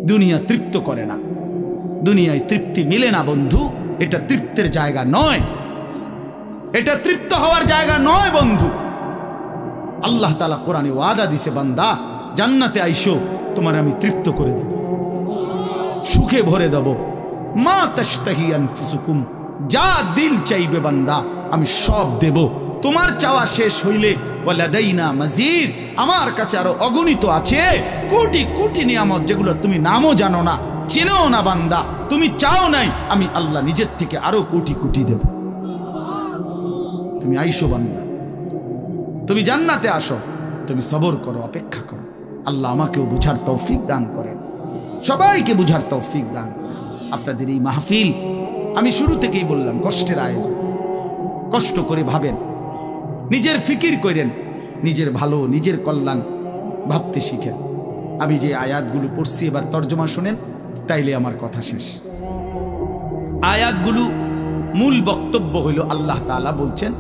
দুনিয়া তৃপ্ত করে না, দুনিয়ায় তৃপ্তি মিলে না বন্ধু। এটা তৃপ্তের জায়গা নয়, এটা তৃপ্ত হওয়ার জায়গা নয় বন্ধু। আল্লাহ তাআলা কোরআনে ওয়াদা দিছে, বান্দা জান্নাতে আইসো, তোমার আমি তৃপ্ত করে দেব, সুখে ভরে দেব। মা তাশতাহি আনফুসুকুম, যা দিল চাইবে বান্দা আমি সব দেব। তোমার চাওয়া শেষ হইলে ওয়ালাদাইনা মাজিদ, আমার কাছে আরো অগণিত আছে কোটি কোটি নিয়ামত, যেগুলো তুমি নামও জানো না, চিনো না বান্দা। তুমি চাও নাই, আমি আল্লাহ নিজের থেকে আরো কোটি কোটি দেব। তুমি আইসো বান্দা, তুমি জান্নাতে আসো, তুমি সবর করো, অপেক্ষা করো। আল্লাহ আমাকেও বুঝার তৌফিক দান করেন, সবাইকে বুঝার তৌফিক দান করেন। আপনাদের এই মাহফিল আমি শুরু থেকেই বললাম কষ্টের আয়োজন। কষ্ট করে ভাবেন, নিজের ফিকির করেন, নিজের ভালো নিজের কল্যাণ ভাবতে শিখেন। আমি যে আয়াতগুলো পড়ছি এবার তর্জমা শুনেন, তাইলে আমার কথা শেষ। আয়াতগুলো মূল বক্তব্য হইল আল্লাহ তাআলা বলছেন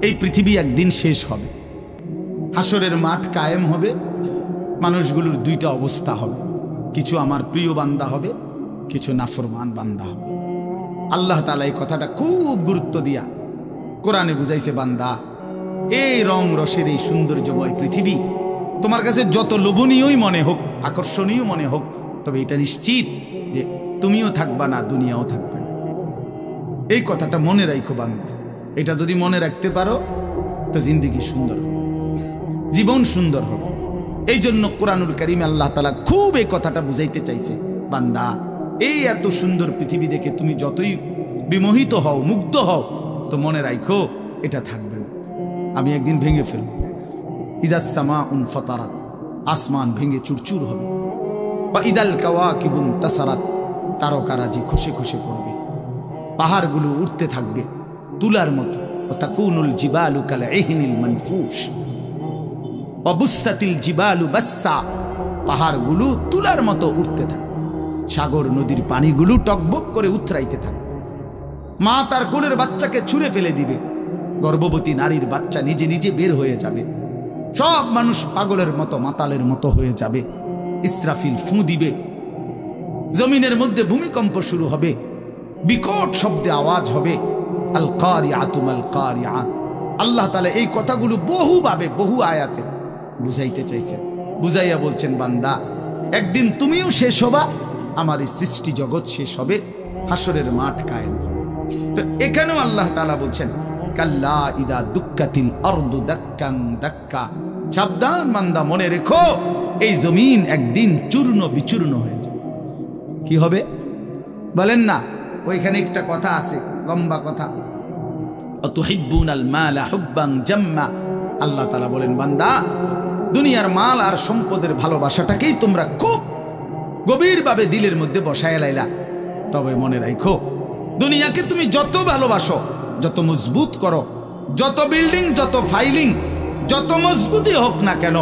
এই পৃথিবী একদিন শেষ হবে, হাসরের মাঠ কায়েম হবে, মানুষগুলোর দুইটা অবস্থা হবে, কিছু আমার প্রিয় বান্দা হবে, কিছু নাফরমান বান্দা হবে। আল্লাহ তাআলা এই কথাটা খুব গুরুত্ব দিয়া কোরআনে বুঝাইছে, বান্দা এই রং রসের এই সৌন্দর্যময় পৃথিবী তোমার কাছে যত লোভনীয়ই মনে হোক, আকর্ষণীয় মনে হোক, তবে এটা নিশ্চিত যে তুমিও থাকবা না, দুনিয়াও থাকবে না। এই কথাটা মনে রাখো বান্দা। এটা যদি মনে রাখতে পারো তো জিন্দেগি সুন্দর হবে, জীবন সুন্দর হবে। এই জন্য কোরআনুল কারীমে আল্লাহ তাআলা খুব এই কথাটা বুঝাইতে চাইছে, বান্দা এই এত সুন্দর পৃথিবী দেখে তুমি যতই বিমোহিত হও, মুগ্ধ হও, তো মনে রাখো এটা থাকবে না, আমি একদিন ভেঙে ফেলব। ইযাস সামাউন ফাতারাত, আসমান ভেঙে চুরচুর হবে। বা ইদাল কাওয়াকিবুন তাসারাত, তারকারাজি খসে খসে পড়বে, পাহাড়গুলো উঠতে থাকবে তুলার মতো। ওয়া তাকুনুল জিবালু কাল ইহনিল মানফুশ ওয়া বুসাতিল জিবালু বাসসা, পাহাড়গুলো তুলার মতো উঠতে থাকবে, সাগর নদীর পানিগুলো টকবক করে উতরাইতে থাকবে। মা তার কোলের বাচ্চাকে ছুঁড়ে ফেলে দিবে, গর্ভবতী নারীর বাচ্চা নিজে নিজে বের হয়ে যাবে, সব মানুষ পাগলের মতো মাতালের মতো হয়ে যাবে। ইসরাফিল ফুঁ দিবে, জমিনের মধ্যে ভূমিকম্প শুরু হবে, বিকট শব্দে আওয়াজ হবে। আল কারিআতু মাল কারিআ। আল্লাহ তাআলা এই কথাগুলো বহুভাবে বহু আয়াতে বুঝাইতে চাইছেন, বুঝাইয়া বলছেন, বান্দা একদিন তুমিও শেষ হবা, আমার এই সৃষ্টি জগৎ শেষ হবে, হাসরের মাঠ কায়েম হবে। তো এখানেও আল্লাহ তাআলা বলছেন, কাল্লা ইদা দুক্কাতিল আরদু দাক্কান দাক্কা, সাবধান বান্দা, মনে রেখো এই জমিন একদিন চূর্ণ বিচূর্ণ হয়ে যাবে। কি হবে বলেন না? ওইখানে একটা কথা আছে, লম্বা কথা, অতুহিব্বুনাল মালা হুব্বান জাম্মা। আল্লাহ তাআলা বলেন, বান্দা দুনিয়ার মাল আর সম্পদের ভালোবাসাটাকেই তোমরা খুব গভীরভাবে দিলের মধ্যে বসায় লাইলা। তবে মনে রাখো, দুনিয়াকে তুমি যত ভালোবাসো, যত মজবুত করো, যত বিল্ডিং, যত ফাইলিং, যত মজবুতই হোক না কেন,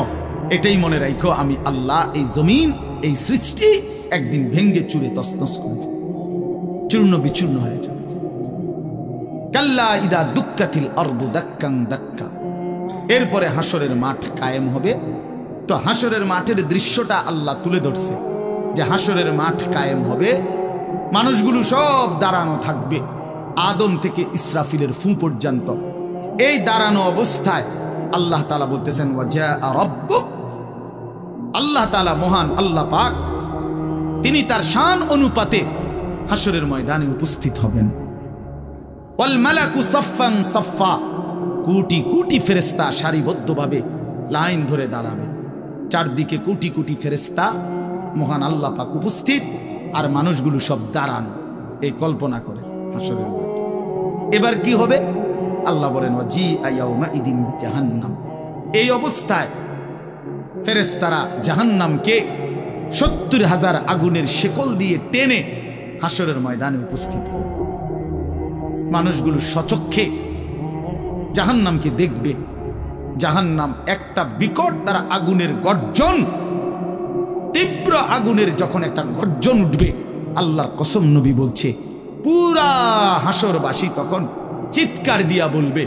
এটাই মনে রাখো আমি আল্লাহ এই জমিন, এই সৃষ্টি একদিন ভেঙ্গে চুরে তছনছ করব, চূর্ণ বিচূর্ণ হয়ে যাবে। কাল্লা ইদা দুক্কাতিল আরদু দাক্কান দাক্কা। এরপরে হাসরের মাঠ কায়েম হবে। তো হাসরের মাঠের দৃশ্যটা আল্লাহ তুলে ধরছে যে হাসরের মাঠ কায়েম হবে, মানুষগুলো সব দাঁড়ানো থাকবে, আদম থেকে ইসরাফিলের ফু পর্যন্ত। এই দাঁড়ানো অবস্থায় আল্লাহ তাআলা বলতেছেন, ওয়াজা রাব্বুক, আল্লাহ তাআলা মহান আল্লাহ পাক, তিনি তার শান অনুপাতে হাসরের ময়দানে উপস্থিত হবেন। ওয়াল মালাকু সাফফান সাফফা, কোটি কোটি ফেরেশতা সারিবদ্ধভাবে লাইন ধরে দাঁড়াবে, চারদিকে কোটি কোটি ফেরেশতা, মহান আল্লাহ পাক উপস্থিত, আর মানুষগুলো সব দাঁড়ানো। এই কল্পনা করে হাসরের মাঠ। এবার কি হবে? আল্লাহ বলেন, ওয়াজিআ ইয়াউমাইদিন বিজাহান্নাম। এই অবস্থায় ফেরেশতারা জাহান্নামকে ৭০,০০০ আগুনের শেকল দিয়ে টেনে হাসরের ময়দানে উপস্থিত হবে। মানুষগুলো সচক্ষে জাহান্নামকে দেখবে। জাহান্নাম একটা বিকট তারা আগুনের গর্জন, তীব্র আগুনের যখন একটা গর্জন উঠবে, আল্লাহর কসম নবী বলছে, পুরা হাসরবাসী তখন চিৎকার দিয়া বলবে,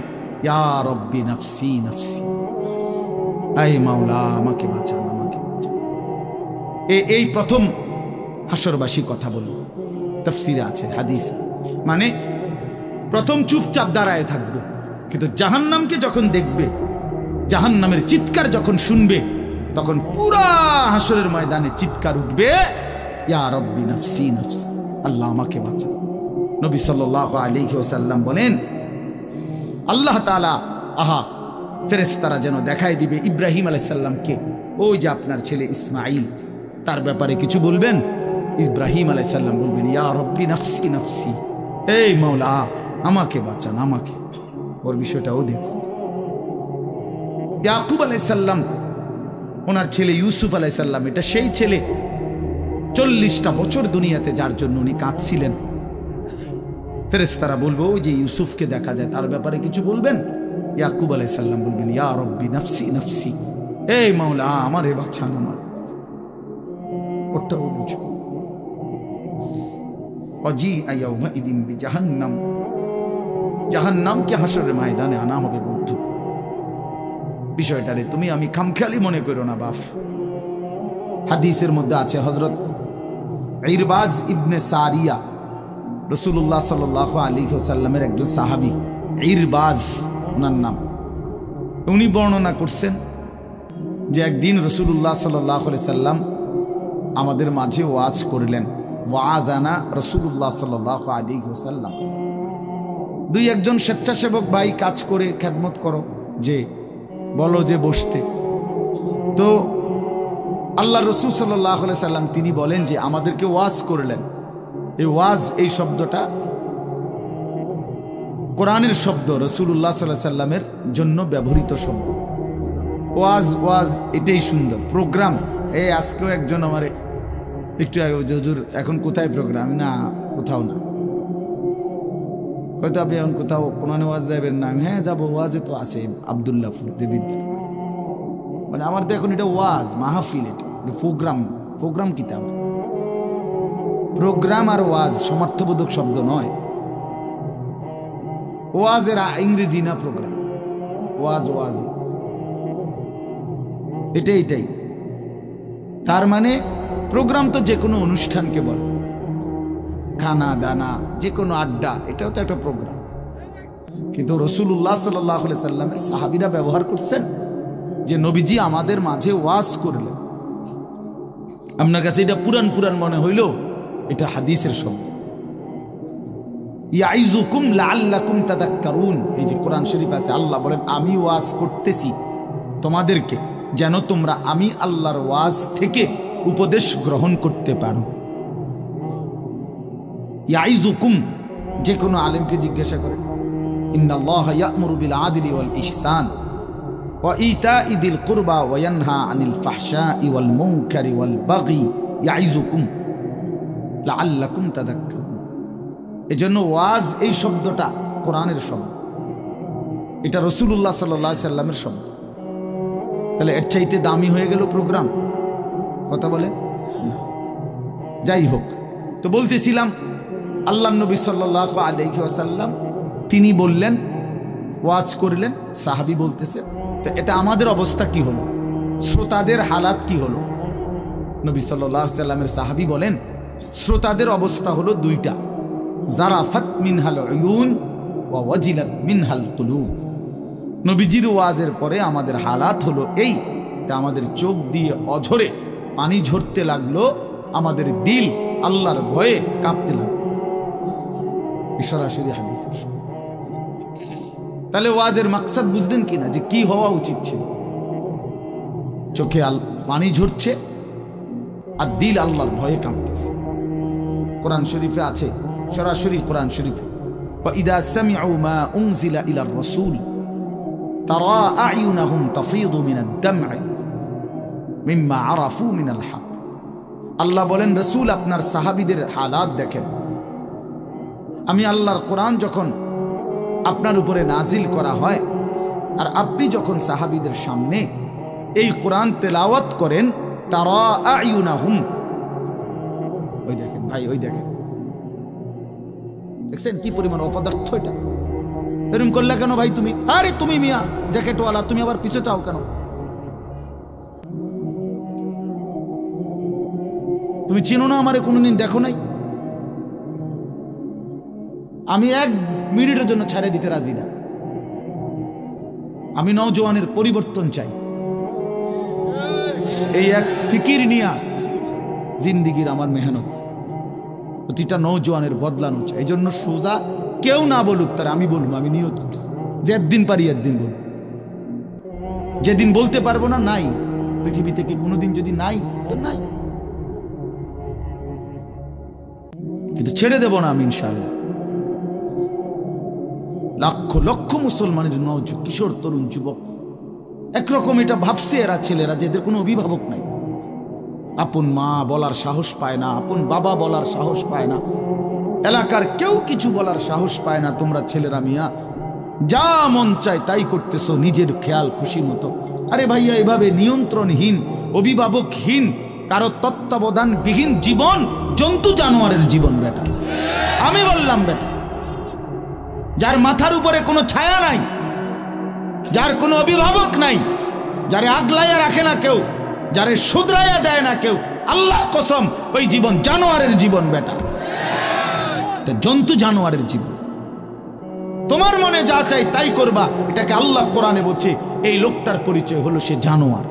ইয়া রব্বি নাফসি নাফসি, আয় মাওলা আমাকে বাঁচান, আমাকে বাঁচান। এই প্রথম হাসরবাসী কথা বলল, তাফসিরে আছে, হাদিস। মানে প্রথম চুপচাপ দাঁড়ায় থাকবে, কিন্তু জাহান্নামকে যখন দেখবে, জাহান্নামের চিৎকার যখন শুনবে, তখন পুরা হাসরের ময়দানে চিৎকার উঠবে, ইয়া রব্বি নাফসি নাফসি, আল্লাহ আমাকে বাঁচা। নবী সাল্লাল্লাহু আলাইহি ওয়াসাল্লাম বলেন, আল্লাহ তাআলা ফেরেশতারা যেন দেখায় দিবে ইব্রাহিম আলাইহিস সালামকে, ওই যে আপনার ছেলে ইসমাঈল, তার ব্যাপারে কিছু বলবেন। ইব্রাহিম আলাইহিস সালাম বলবেন, ইয়া রব্বি নাফসি নাফসি, এই মাওলা আমাকে বাঁচান, আমাকে। ওর বিষয়টাও দেখুন। ইয়াকুব আলাইহিস সালাম, ওনার ছেলে ইউসুফ আলাইহিস সালাম, এটা সেই ছেলে 40টা বছর দুনিয়াতে, যার জন্য উনি কাঁদছিলেন। ফেরেশতারা বলবো, ওই যে ইউসুফকে দেখা যায়, তার ব্যাপারে কিছু বলবেন। ইয়াকুব আলাইহিস সালাম বলবেন, ইয়া রব্বি নাফসি নাফসি, এই মাওলা আমারে বাঁচান, আমার। ওটাও বুঝো। ওয়াজিআ ইয়াউমাইদিন বিজাহান্নাম, জাহান্নামকে হাসরের ময়দানে আনা হবে বন্ধু। বিষয়টারে তুমি আমি খামখেয়ালি মনে করো না বাপ। হাদিসের মধ্যে আছে, হযরত ইরবাজ ইবনে সারিয়া, রাসূলুল্লাহ সাল্লাল্লাহু আলাইহি ওয়াসাল্লামের একজন সাহাবী, ইরবাজ ওনার নাম। উনি বর্ণনা করছেন যে একদিন রাসূলুল্লাহ সাল্লাল্লাহু আলাইহি সাল্লাম আমাদের মাঝে ওয়াজ করলেন। ওয়াজানা রাসূলুল্লাহ সাল্লাল্লাহু আলাইহি ওয়াসাল্লাম। দুই একজন স্বেচ্ছাসেবক ভাই কাজ করে খেদমত করো, যে বলো যে বসতে। তো আল্লাহ রাসূল সাল্লাল্লাহু আলাইহি সাল্লাম তিনি বলেন যে আমাদেরকে ওয়াজ করলেন। এই ওয়াজ, এই শব্দটা কোরআনের শব্দ, রাসূলুল্লাহ সাল্লাল্লাহু আলাইহি সাল্লামের জন্য ব্যবহৃত শব্দ। ওয়াজ ওয়াজ এটাই সুন্দর। প্রোগ্রাম, এই আজকেও একজন আমারে একটু আগে, হুজুর এখন কোথায় প্রোগ্রাম? না, কোথাও না। হয়তো আপনি এখন কোথাও কোরআনে ওয়াজ যাবেন না? আমি হ্যাঁ যাবো, ওয়াজে তো আছে আব্দুল্লাহপুর দেবিদ্যার। মানে আমার তো এখন এটা ওয়াজ মাহফিল, এটা প্রোগ্রাম। প্রোগ্রাম কি? তা প্রোগ্রাম আর ওয়াজ সমার্থবোধক শব্দ নয়। ওয়াজের ইংরেজি না প্রোগ্রাম, ওয়াজ ওয়াজ এটাই। তার মানে প্রোগ্রাম তো যে কোনো অনুষ্ঠানকে বলে, খানা দানা, যে কোনো আড্ডা, এটাও তো একটা প্রোগ্রাম। কিন্তু রাসূলুল্লাহ সাল্লাল্লাহু আলাইহি সাল্লামের সাহাবীরা ব্যবহার করছেন যে নবীজি আমাদের মাঝে ওয়াজ করলেন। আপনার কাছে এটা পুরান পুরান মনে হইল, এটা হাদিসের শব্দ। ইয়াইজুকুম লাআল্লাকুম তাযাক্কারুন, এই যে কোরআন শরীফ আছে, আল্লাহ বলেন আমি ওয়াজ করতেছি তোমাদেরকে, যেন তোমরা আমি আল্লাহর ওয়াজ থেকে উপদেশ গ্রহণ করতে পারো। ইয়াইজুকুম, যে কোনো আলেমকে জিজ্ঞাসা করে, ইন্নাল্লাহা ইয়া'মুরু বিল আদলি ওয়াল ইহসান ওয়া ইতাই যিল কুরবা ওয়া ইয়ানহা আনিল ফাহশাই ওয়াল মুনকারি ওয়াল বাগি ইয়াইজুকুম লাআল্লাকুম তাযাক্কারুন। এজন্য ওয়াজ, এই শব্দটা কোরআনের শব্দ, এটা রাসূলুল্লাহ সাল্লাল্লাহু আলাইহি সাল্লামের শব্দ। তাহলে এর চাইতে দামি হয়ে গেল প্রোগ্রাম? কথা বলেন না। যাই হোক, তো বলতেছিলাম আল্লাহ নবী সাল্লাল্লাহু আলাইহি ওয়াসাল্লাম তিনি বললেন, ওয়াজ করলেন, সাহাবী বলতেছে। তো এটা আমাদের অবস্থা কি হলো, শ্রোতাদের হালাত কি হলো? নবী সাল্লাল্লাহু আলাইহি সাল্লামের সাহাবী বলেন, শ্রোতাদের অবস্থা হলো দুইটা, জারাফাত মিনহাল উয়ুন ওয়া ওয়াজিলাত মিনহাল কুলুব। নবীজির ওয়াজের পরে আমাদের হালাত হলো এই, আমাদের চোখ দিয়ে অঝরে পানি ঝরতে লাগলো, আমাদের দিল আল্লাহর ভয়ে কাঁপতে লাগলো। সরাসরি হাদিসের। তাহলে ওয়াজের মাকসাদ বুঝলেন কিনা, যে কি হওয়া উচিত ছিল? চোখে পানি ঝরছে আর দিল আল্লাহর ভয়ে কাঁপতেছে। কোরআন শরীফে আছে, সরাসরি কোরআন শরীফে, وَإِذَا سَمِعُوا مَا أُنزِلَ إِلَى الرَّسُولِ تَرَى أَعْيُنَهُمْ تَفِيضُ مِنَ الدَّمْعِ مِمَّا عَرَفُوا مِنَ الْحَقِّ। আল্লাহ বলেন, রাসূল আপনার সাহাবীদের হালাত দেখেন। আমি আল্লাহর কোরআন যখন আপনার উপরে নাজিল করা হয়, আর আপনি যখন সাহাবীদের সামনে এই কোরআন তেলাওয়াত করেন, তারা আয়ুনাহুম, ওই দেখেন ভাই, ওই দেখেন, দেখছেন কি পরিমাণ অপদার্থ এটা? এরকম করলে কেন ভাই তুমি? আরে তুমি মিয়া জ্যাকেটওয়ালা, তুমি আবার পিছে চাও কেন? তুমি চিনো না আমারে, কোনোদিন দেখো নাই। আমি 1 মিনিটের জন্য ছাড়ে দিতে রাজি না। আমি নওজওয়ানের পরিবর্তন চাই। এই এক ফিকির নিয়া জিন্দিগির আমার মেহনত, প্রতিটা নওজওয়ানের বদলানো চাই। এই জন্য সোজা কেউ না বলুক, তার আমি বলবো, আমি নিয়ত করছি যে একদিন পারি একদিন বলবো। যেদিন বলতে পারবো না, নাই। পৃথিবী থেকে কোনোদিন যদি নাই তো নাই, কিন্তু ছেড়ে দেব না আমি ইনশাআল্লাহ। লক্ষ লক্ষ মুসলমানের কিশোর তরুণ যুবক একরকম এটা ভাবছে, এরা ছেলেরা যেদের কোনো অভিভাবক নাই, আপন মা বলার সাহস পায় না, আপন বাবা বলার সাহস পায় না, এলাকার কেউ কিছু বলার সাহস পায় না। তোমরা ছেলেরা মিয়া যা মন চায় তাই করতেছো নিজের খেয়াল খুশি মতো। আরে ভাইয়া, এভাবে নিয়ন্ত্রণহীন, অভিভাবকহীন, কারো তত্ত্বাবধানবিহীন জীবন জন্তু জানোয়ারের জীবন বেটা। আমি বললাম বেটা, যার মাথার উপরে কোনো ছায়া নাই, যার কোনো অভিভাবক নাই, যারে আগলাইয়া রাখে না কেউ, যারে শুধরাইয়া দেয় না কেউ, আল্লাহর কসম ওই জীবন জানোয়ারের জীবন বেটা, জন্তু জানোয়ারের জীবন। তোমার মনে যা চাই তাই করবা, এটাকে আল্লাহ কোরআনে বলছে এই লোকটার পরিচয় হলো সে জানোয়ার,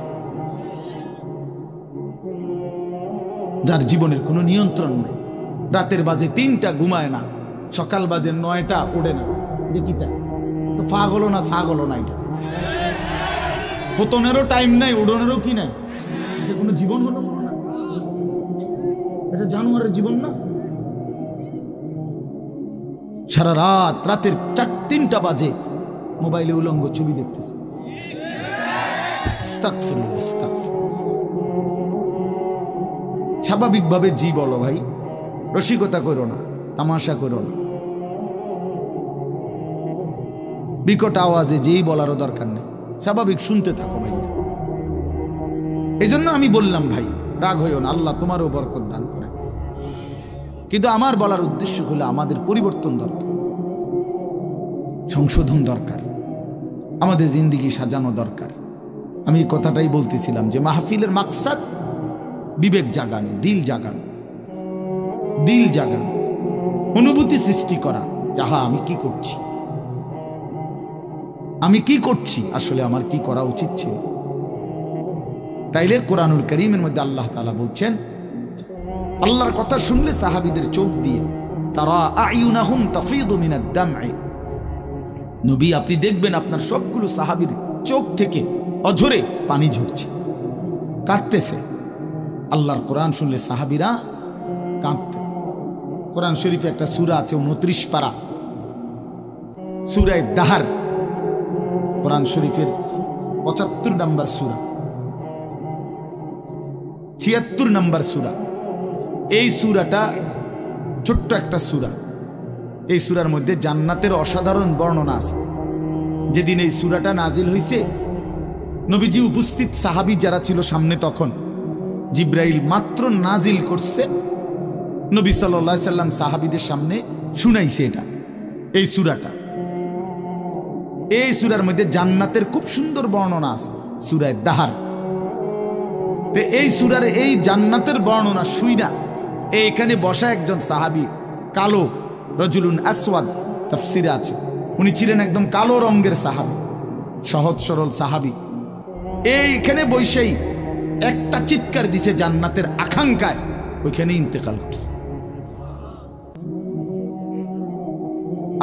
যার জীবনের কোনো নিয়ন্ত্রণ নেই। রাতের বাজে 3টা ঘুমায় না, সকাল বাজে 9টা ওঠে না। যে কি তাই তো পাগল না ছাগল না, এটা পতনেরও টাইম নাই, উড়নেরও কি নাই। এটা কোনো জীবন হলো না, এটা জানোয়ারের জীবন না। সারা রাত, রাতের 3টা বাজে মোবাইলে উলঙ্গ ছবি দেখতেছে। স্বাভাবিকভাবে জি বলো ভাই, রসিকতা করো না, তামাশা করো না, বিকট আওয়াজে যেই বলারও দরকার নেই, স্বাভাবিক শুনতে থাকো ভাইয়া। এই জন্য আমি বললাম ভাই রাগ হইও না, আল্লাহ তোমারও বরকত দান করে। কিন্তু আমার বলার উদ্দেশ্য হলো আমাদের পরিবর্তন দরকার, সংশোধন দরকার, আমাদের জিন্দিগি সাজানো দরকার। আমি এই কথাটাই বলতেছিলাম যে মাহফিলের মাকসাদ বিবেক জাগানো, দিল জাগানো, দিল জাগানো, অনুভূতি সৃষ্টি করা। যাহা আমি কি করছি, আমি কি করছি, আসলে আমার কি করা উচিত ছিল। তাইলে কোরআনুল কারীমের মধ্যে আল্লাহ তাআলা বলছেন, আল্লাহর কথা শুনলে সাহাবীদের চোখ দিয়ে তারা আয়ুনাহুম তাফিদু মিনাদ দাম'i, নবী আপনি দেখবেন আপনার সবগুলো সাহাবীর চোখ থেকে অঝরে পানি ঝরছে, কাঁদতেছে। আল্লাহর কোরআন শুনলে সাহাবীরা কাঁদতে। কোরআন শরীফে একটা সূরা আছে 29 পারা, সূরা দাহর, কোরআন শরীফের 75 নম্বর সূরা, 76 নম্বর সূরা। এই সূরাটা ছোট্ট একটা সূরা। এই সূরার মধ্যে জান্নাতের অসাধারণ বর্ণনা আছে। যেদিন এই সূরাটা নাজিল হয়েছে, নবীজি উপস্থিত, সাহাবী যারা ছিল সামনে, তখন জিব্রাইল মাত্র নাজিল করছে, নবী সাল্লাল্লাহু আলাইহি সাল্লাম সাহাবীদের সামনে শুনাইছে এটা, এই সূরাটা। এই সূরার মধ্যে জান্নাতের খুব সুন্দর বর্ণনা আছে, সূরা দাহর। তো এই সূরার এই জান্নাতের বর্ণনা শুইনা এইখানে বসা একজন সাহাবী, কালো, রজুলুন আসওয়াদ তাফসিরে আছে, উনি ছিলেন একদম কালো রঙের সাহাবী, সহজ সরল সাহাবী। এইখানে বসেই একটা চিৎকার দিছে জান্নাতের আকাঙ্ক্ষায়, ওইখানে ইন্তেকাল করছে।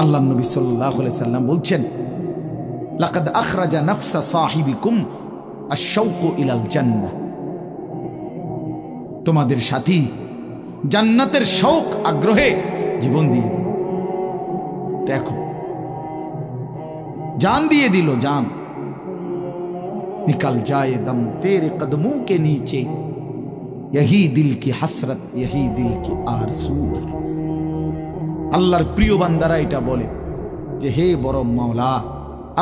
আল্লাহর নবী সাল্লাল্লাহু আলাইহি সাল্লাম বলছেন, লাকাদ আখরাজা নাফসা সাহিবিকুম আশ-শাওকু ইলাল জান্নাহ, তোমাদের সাথী জান্নাতের শৌক আগ্রহে জীবন দিয়ে দিল। দেখো, जान दिए दिलो जान, निकल जाए दम तेरे कदमों के नीचे, यही दिल की हसरत यही दिल की आरज़ू है। আল্লাহর প্রিয় বান্দারা এটা বলে যে হে বড় মাওলা,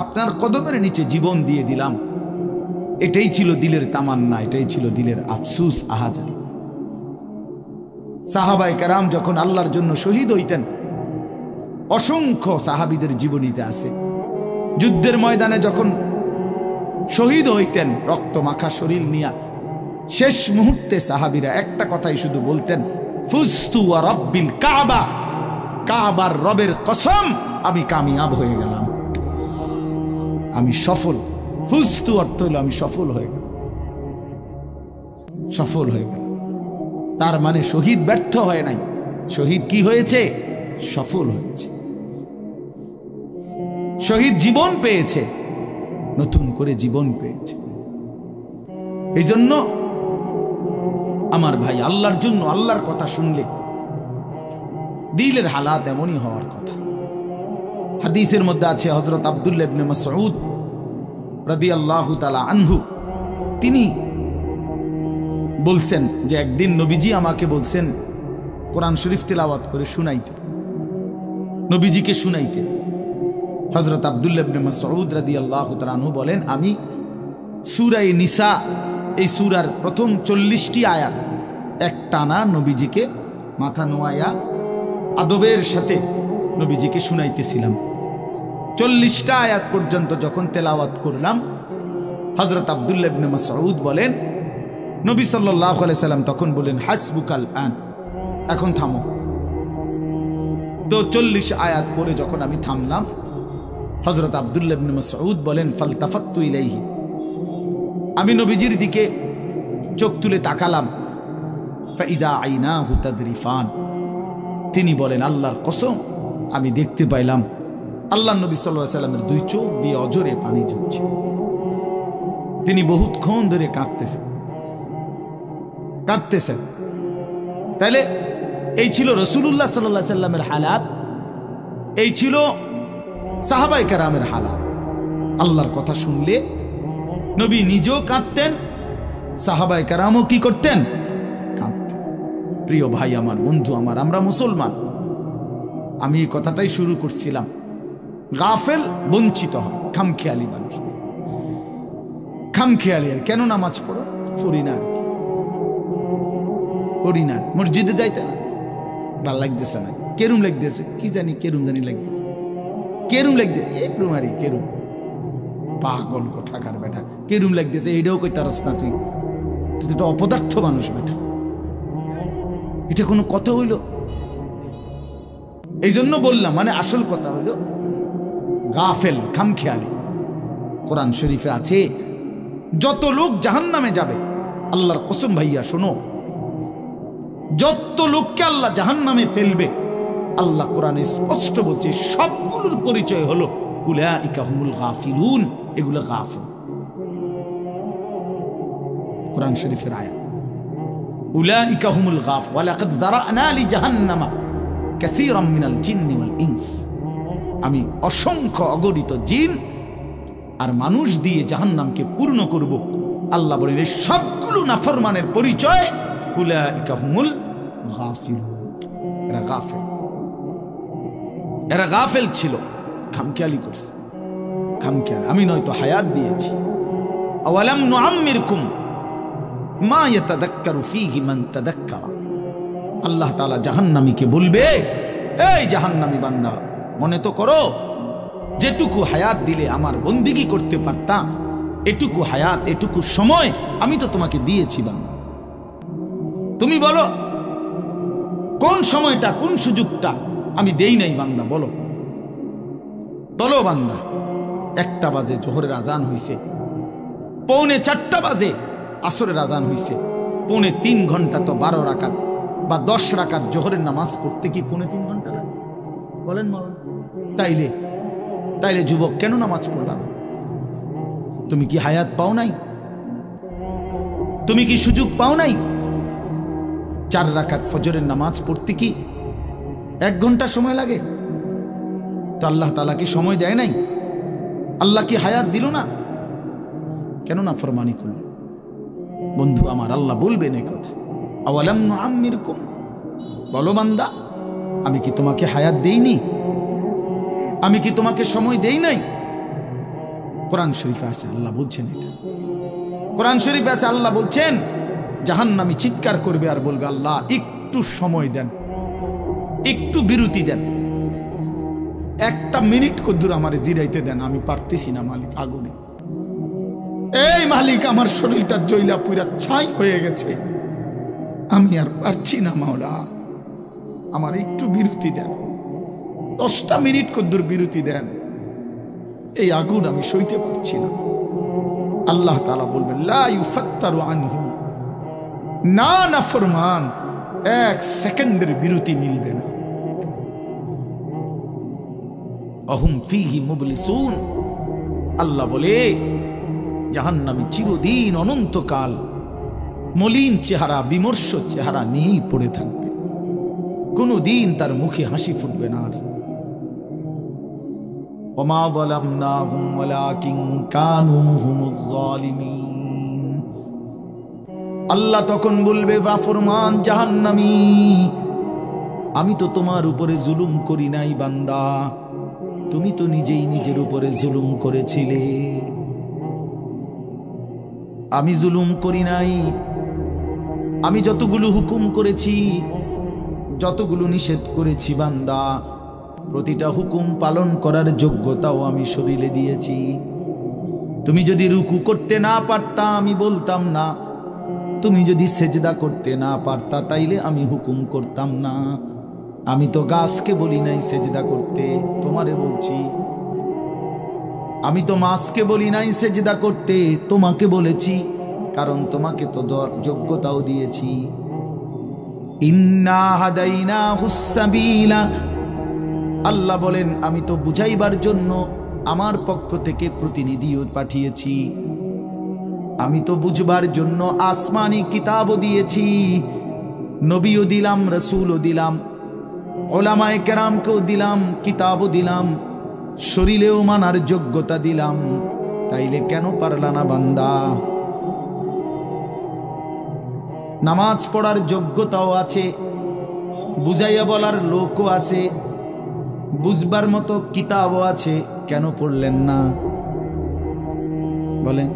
আপনার কদমের নিচে জীবন দিয়ে দিলাম, এটাই ছিল দিলের তামান্না, এটাই ছিল দিলের আফসোস, আহাজার। সাহাবায়ে কেরাম যখন আল্লাহর জন্য শহীদ হইতেন, অসংখ্য সাহাবীদের জীবনীতে আছে, যুদ্ধের ময়দানে যখন শহীদ হইতেন, রক্ত মাখা শরীর নিয়া শেষ মুহূর্তে সাহাবীরা একটা কথাই শুধু বলতেন, ফুস্তু ওয়া রাব্বিল কাবা, কাবার রবের কসম আমি কামিয়াব হয়ে গেলাম, আমি সফল। ফুস্তু অর্থ হলো আমি সফল হয়ে গেলাম, সফল হয়ে গেলাম। তার মানে শহীদ ব্যর্থ হয় নাই, শহীদ কি হয়েছে? সফল হয়েছে। শহীদ জীবন পেয়েছে, নতুন করে জীবন পেয়েছে। এই জন্য আমার ভাই, আল্লাহর জন্য আল্লাহর কথা শুনলে দিলের হালাত এমনই হওয়ার কথা। হাদিসের মধ্যে আছে, হযরত আব্দুল্লাহ ইবনে মাসউদ রাদিয়াল্লাহু তাআলা আনহু তিনি বলছেন যে একদিন নবীজি আমাকে বলছেন কোরআন শরীফ তেলাওয়াত করে শুনাইতে, নবীজিকে শুনাইতে। হযরত আব্দুল্লাহ ইবনে মাসউদ রাদিয়াল্লাহু তাআলা আনহু বলেন, আমি সূরা নিসা, এই সূরার প্রথম 40টি আয়াত একটানা নবীজিকে মাথা নোয়ায়া আদবের সাথে নবীজিকে শুনাইতেছিলাম। 40টা আয়াত পর্যন্ত যখন তেলাওয়াত করলাম, হযরত আব্দুল্লাহ ইবনে মাসউদ বলেন, নবী সাল্লাল্লাহু আলাইহি সাল্লাম তখন বলেন, হাসবুকাল আন, এখন থামো। তো 40 আয়াত পরে যখন আমি থামলাম, হযরত আব্দুল্লাহ ইবনে মাসউদ বলেন, ফালতাফাত্তু ইলাইহি, আমি নবীজির দিকে চোখ তুলে তাকালাম, ফাইদা আইনাহু তাদরিফান, তিনি বলেন আল্লাহর কসম আমি দেখতে পাইলাম আল্লাহ নবী সাল্লাল্লাহু আলাইহি সাল্লামের দুই চোখ দিয়ে অজরে পানি ঝরছে। তিনি বহুতক্ষণ ধরে কাঁদতেছেন। তাহলে এই ছিল রাসূলুল্লাহ সাল্লাল্লাহু আলাইহি সাল্লামের হালাত, এই ছিল সাহাবায়ে কেরামের হালাত। আল্লাহর কথা শুনলে নবী নিজেও কাঁদতেন, সাহাবায়ে কেরামও কি করতেন? কাঁদতেন। প্রিয় ভাই আমার, বন্ধু আমার, আমরা মুসলমান। আমি এই কথাটাই শুরু করছিলাম, গাফেল বঞ্চিত হয়, খামখেয়ালি মানুষ, খামখেয়ালি। আর কেন নামাজ পড়ো? পড়ি না, আর কি পড়ি না। মসজিদে যাইতে না, ভাল লাগতেছে না, কেরুম লাগতেছে, কি জানি কেরুম জানি লাগতেছে, কেরুম লাগতেছে, এরুম আরে কেরুম, পাগল কোথাকার বেটা, কেরুম লাগতেছে, এটাও কই তারস না তুই? তুই তো একটা অপদার্থ মানুষ বেটা, এটা কোনো কথা হইল? এই জন্য বললাম, মানে আসল কথা হইল গাফেল, খামখেয়ালি। কোরআন শরীফে আছে, যত লোক জাহান্নামে যাবে, আল্লাহর কসম ভাইয়া শোনো, যত লোককে আল্লাহ জাহান্নামে ফেলবে, আল্লাহ কোরআনে স্পষ্ট বলছে সবগুলোর পরিচয় হলো উলাইকা হুমুল গাফিলুন, এগুলো গাফিল। কোরআন শরীফের আয়াত, উলাইকা হুমুল গাফ, ওয়ালাকাদ যারানা লিজাহান্নামা কাসীরাম মিনাল জিন্নি ওয়াল ইনস, আমি অসংখ্য অগণিত জিন আর মানুষ দিয়ে জাহান্নামকে পূর্ণ করব। আল্লাহ বলেন এই সবগুলো নাফরমানের পরিচয় উলাইকা হুমুল গাফিলুন, এরা গাফেল, এরা গাফেল ছিল, খামখেয়ালি করছে, খামখেয়াল। আমি নয়তো হায়াত দিয়েছি, আওয়ালাম নুআম্মিরকুম মা ইয়াতাযাক্কারু ফীহি মান তাযাক্কারা। আল্লাহ তাআলা জাহান্নামীকে বলবে, এই জাহান্নামী বান্দা, মনে তো করো যেটুকু হায়াত দিলে আমার বন্দিগি করতে পারতাম, এটুকু হায়াত, এটুকু সময় আমি তো তোমাকে দিয়েছি বান্দা। তুমি বলো কোন সময়টা, কোন সুযোগটা আমি দেই নাই বান্দা? বলো, বলো বান্দা। 1টা বাজে জোহরের আজান হইছে, 3:45 বাজে আসরের আজান হইছে, 3.5 ঘন্টা তো 12 রাকাত বা 10 রাকাত জোহরের নামাজ পড়তে কি 3.5 ঘন্টা লাগে? বলেন মাওলানা। তাইলে যুবক কেন নামাজ পড়লাম? তুমি কি হায়াত পাও নাই? তুমি কি সুযোগ পাও নাই? 4 রাকাত ফজরের নামাজ পড়তে কি 1 ঘন্টা সময় লাগে? তো আল্লাহ তাআলা কি সময় দেয় নাই? আল্লাহ কি হায়াত দিল না? কেন না ফরমানি করল? বন্ধু আমার, আল্লাহ বলবেন এই কথা, আওয়ালাম নুআম্মিরকুম, বলো বান্দা, আমি কি তোমাকে হায়াত দেইনি? আমি কি তোমাকে সময় দেই নাই? কোরআন শরীফে আছে, আল্লাহ বলছেন এটা। কোরআন শরীফে আছে, আল্লাহ বলছেন জাহান্নামী চিৎকার করবে আর বলবে, আল্লাহ একটু সময় দেন, একটু বিরতি দেন, 1টা মিনিট কদ্দুর আমারে জিরাইতে দেন, আমি পারতেছি না মালিক, আগুনে। এই মালিক, আমার শরীরটা জ্বলা পুরা ছাই হয়ে গেছে, আমি আর পারছি না মাওলা, আমার একটু বিরতি দেন, 10টা মিনিট কদ্দুর বিরতি দেন, এই আগুন আমি সইতে পারছি না। আল্লাহ তাআলা বলবেন লা ইউফাত্তারু আনহু, না নাফরমান, 1 সেকেন্ডের বিরতি মিলবে না। অহুম ফীহি মুবলিসুন, আল্লাহ বলে জাহান্নামী চিরদিন অনন্তকাল মলিন চেহারা, বিমর্ষ চেহারা নিয়েই পড়ে থাকবে, কোনদিন তার মুখে হাসি ফুটবে না। আর ওমা যালামনাহুম ওয়ালাকিন কানু হুমুজ জালিমিন, আল্লাহ তখন বলবে নাফরমান জাহান্নামী, আমি তো তোমার উপরে জুলুম করি নাই বান্দা, তুমি তো নিজেই নিজের উপরে জুলুম করেছিলে, আমি জুলুম করি নাই। আমি যতগুলো হুকুম করেছি, যতগুলো নিষেধ করেছি বান্দা, প্রতিটা হুকুম পালন করার যোগ্যতাও আমি শরীরে দিয়েছি। তুমি যদি রুকু করতে না পারতা আমি বলতাম না, তুমি যদি সেজদা করতে না পারতা তাইলে আমি হুকুম করতাম না। আমি তো গাছকে বলি নাই সেজদা করতে, তোমারে বলছি। আমি তো মাছকে বলি নাই সেজদা করতে, তোমাকে বলেছি, কারণ তোমাকে তো যোগ্যতাও দিয়েছি। ইন্না হাদাইনাহুস সাবিলা, আল্লাহ বলেন আমি তো বুঝাইবার জন্য আমার পক্ষ থেকে প্রতিনিধিও পাঠিয়েছি, আমি তো বুঝবার জন্য আসমানি কিতাবও দিয়েছি, নবীও দিলাম, রাসূলও দিলাম, উলামায়ে কেরামকেও দিলাম, কিতাবও দিলাম, শরীরেও মানার যোগ্যতা দিলাম, তাইলে কেন পারলা না বান্দা? নামাজ পড়ার যোগ্যতাও আছে, বুঝাইয়া বলার লোকও আছে, বুঝবার মতো কিতাবও আছে, কেন পড়লেন না বলেন?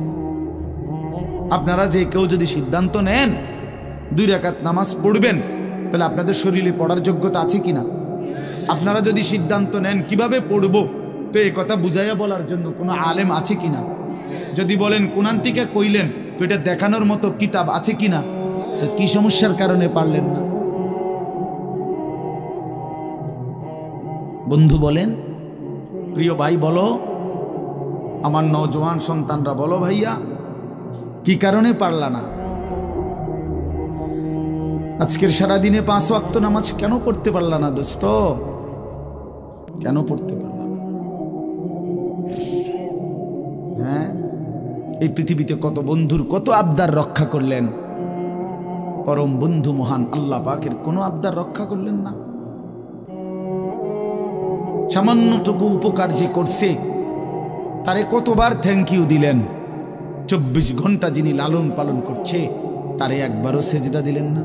আপনারা যে কেউ যদি সিদ্ধান্ত নেন 2 রাকাত নামাজ পড়বেন, তাহলে আপনাদের শরীরে পড়ার যোগ্যতা আছে কিনা? আপনারা যদি সিদ্ধান্ত নেন কিভাবে পড়বো, তো এই কথা বুঝাইয়া বলার জন্য কোনো আলেম আছে কিনা? যদি বলেন কোরআন থেকে কইলেন, তো এটা দেখানোর মতো কিতাব আছে কিনা? তো কি সমস্যার কারণে পারলেন না? বন্ধু বলেন, প্রিয় ভাই বলো, আমার নওজোয়ান সন্তানরা বলো, ভাইয়া কি কারণে পারলা না? আজকের সারাদিনে 5 ওয়াক্ত নামাজ কেন পড়তে পারলা না দোস্ত? কেন পড়তে পারলা না? হ্যাঁ, এই পৃথিবীতে কত বন্ধুর কত আবদার রক্ষা করলেন, পরম বন্ধু মহান আল্লাহ পাকের কোনো আবদার রক্ষা করলেন না। সামান্যটুকু উপকার যে করছে তারে কতবার থ্যাংক ইউ দিলেন। 24 ঘন্টা যিনি লালন পালন করছে তারে একবারও সেজদা দিলেন না।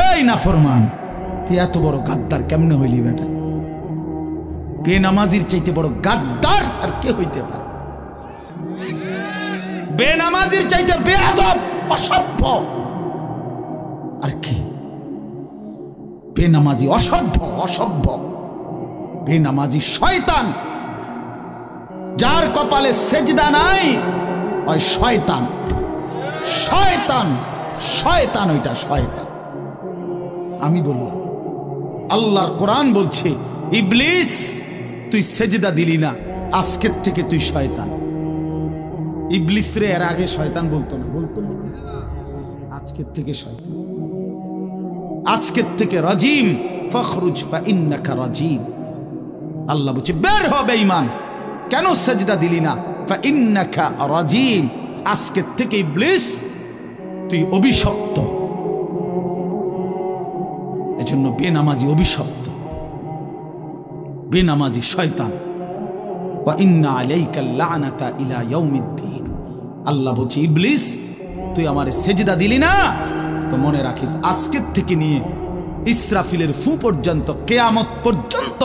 এই নাফরমান, তুই এত বড় গাদ্দার কেমনে হইলি বেটা? বেনামাজির চাইতে বড় গাদ্দার আর কে হইতে পারে? বেনামাজির চাইতে বেয়াদব, অসভ্য আর কি? বেনামাজি অসভ্য, অসভ্য বেনামাজি শয়তান, যার কপালে সেজদা নাই ওই শয়তান, শয়তান, শয়তান, ওইটা শয়তান। আমি বললাম, আল্লাহর কোরআন বলছে, ইবলিস তুই সেজদা দিলি না, আজকের থেকে তুই শয়তান। ইবলিস রে এর আগে শয়তান বলতো না, বলতো না, আজকের থেকে শয়তান, আজকের থেকে রাজিম, ফখরুজ ফাইন্নাকা রাজিম। আল্লাহ বলছে বের হবে ঈমান, কেন সেজদা দিলি না? ফাইন্নাকা রাজিম, আজকের থেকে ইবলিস তুই অভিশপ্ত। এজন্য বেনামাজি অভিশপ্ত, বেনামাজি শয়তান। ওয়া ইন্না আলাইকা লানাতা ইলা ইয়াউমিদ্দিন। আল্লাহ বলছে ইবলিস তুই আমারে সেজদা দিলি না, তো মনে রাখিস আজকের থেকে নিয়ে ইসরাফিলের ফু পর্যন্ত, কিয়ামত পর্যন্ত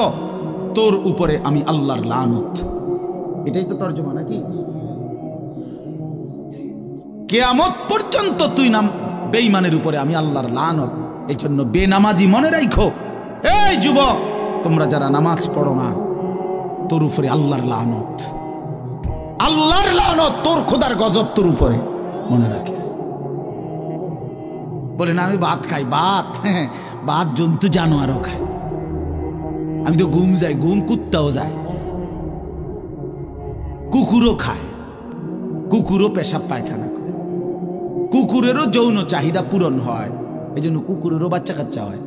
তোর উপরে আমি আল্লাহর লানত। এটাই তো তরজমা নাকি? কিয়ামত পর্যন্ত তুই নাম বেঈমানের উপরে আমি আল্লাহর লানত। এই জন্য বেনামাজি মনে রাখো, এই যুবক তোমরা যারা নামাজ পড়ো না, তোর উপরে আল্লাহর লানত, আল্লাহর লানত, তোর খোদার গজব তোর উপরে, মনে রাখিস। বলে না আমি ভাত খাই, ভাত, হ্যাঁ ভাত জন্তু জানোয়ারও খায়। আমি তো ঘুম যাই, ঘুম কুত্তাও যায়, কুকুরও খায়, কুকুরও পেশাব পায়খানা করে, কুকুরেরও যৌন চাহিদা পূরণ হয়, এই জন্য কুকুরেরও বাচ্চা কাচ্চা হয়।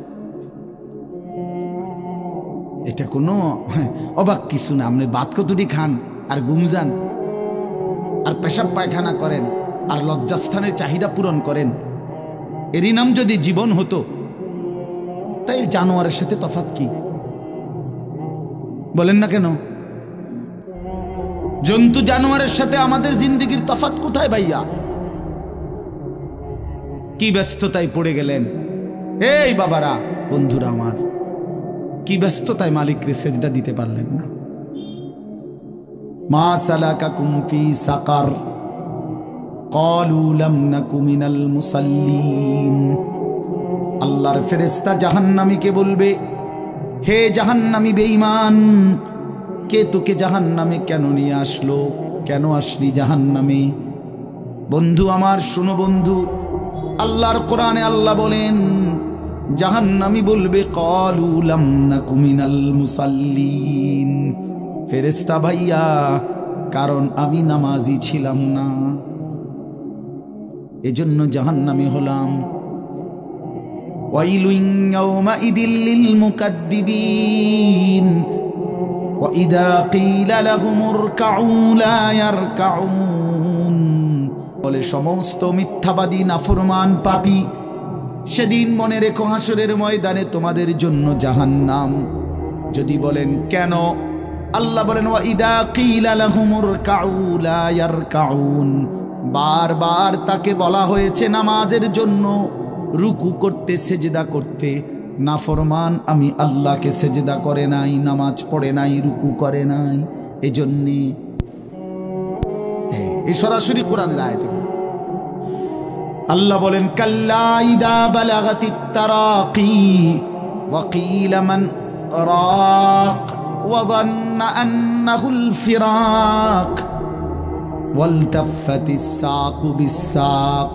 এটা কোনো অবাক কিছু না। আপনি ভাত কতটি খান আর ঘুম যান আর পেশাব পায়খানা করেন আর লজ্জাস্থানের চাহিদা পূরণ করেন, এরই নাম যদি জীবন হতো, তাই জানোয়ারের সাথে তফাৎ কি বলেন না কেন? জন্তু জানোয়ারের সাথে আমাদের জিন্দেগির তফাৎ কোথায় ভাইয়া? কি ব্যস্ততায় পড়ে গেলেন এই বাবারা, বন্ধুরা আমার, কি ব্যস্ততায় মালিকরে সেজদা দিতে পারলেন না? মা সালাকাকুম ফি সাকার ক্বালু লাম নাকু মিনাল মুসাল্লিন। আল্লাহর ফেরেশতা জাহান্নামীকে বলবে, হে জাহান্নামী বেঈমান, কে তোকে জাহান্নামে কেন নিয়ে আসলো? কেন আসলি জাহান্নামে? বন্ধু আমার শুনো বন্ধু, আল্লাহর কোরআনে আল্লাহ বলেন জাহান্নামী বলবে ক্বালু লাম নাকু মিনাল মুসাল্লিন, ফেরেশতা ভাইয়া কারণ আমি নামাজি ছিলাম না, এজন্য জাহান্নামী হলাম। ওয়াইলুন ইয়াওমাইদিল লিল মুকাদ্দিবিন ওয়া ইযা ক্বিলা লাহুম ইরকাউ লা ইয়ারকাউন। বলে সমস্ত মিথ্যাবাদী নাফরমান পাপী, সেদিন মনে রেখো হাসরের ময়দানে তোমাদের জন্য জাহান্নাম। যদি বলেন কেন, আল্লাহ বলেন ওয়া ইযা ক্বিলা লাহুম ইরকাউ লা ইয়ারকাউন, বারবার তাকে বলা হয়েছে নামাজের জন্য, রুকু করতে, সেজদা করতে, নাফরমান আমি আল্লাহকে সেজদা করে নাই, নামাজ পড়ে নাই, রুকু করে নাই, এজন্যে। এই সরাসরি কোরআনের আয়াত। আল্লাহ বলেন কাল্লা ইদা বালাগাতিত তারাকি ওয়া কিলা মান রাক ওয়া যান্না আন্নাহুল ফিরাক ওয়ালতাফাতিস সাকু বিস-সাক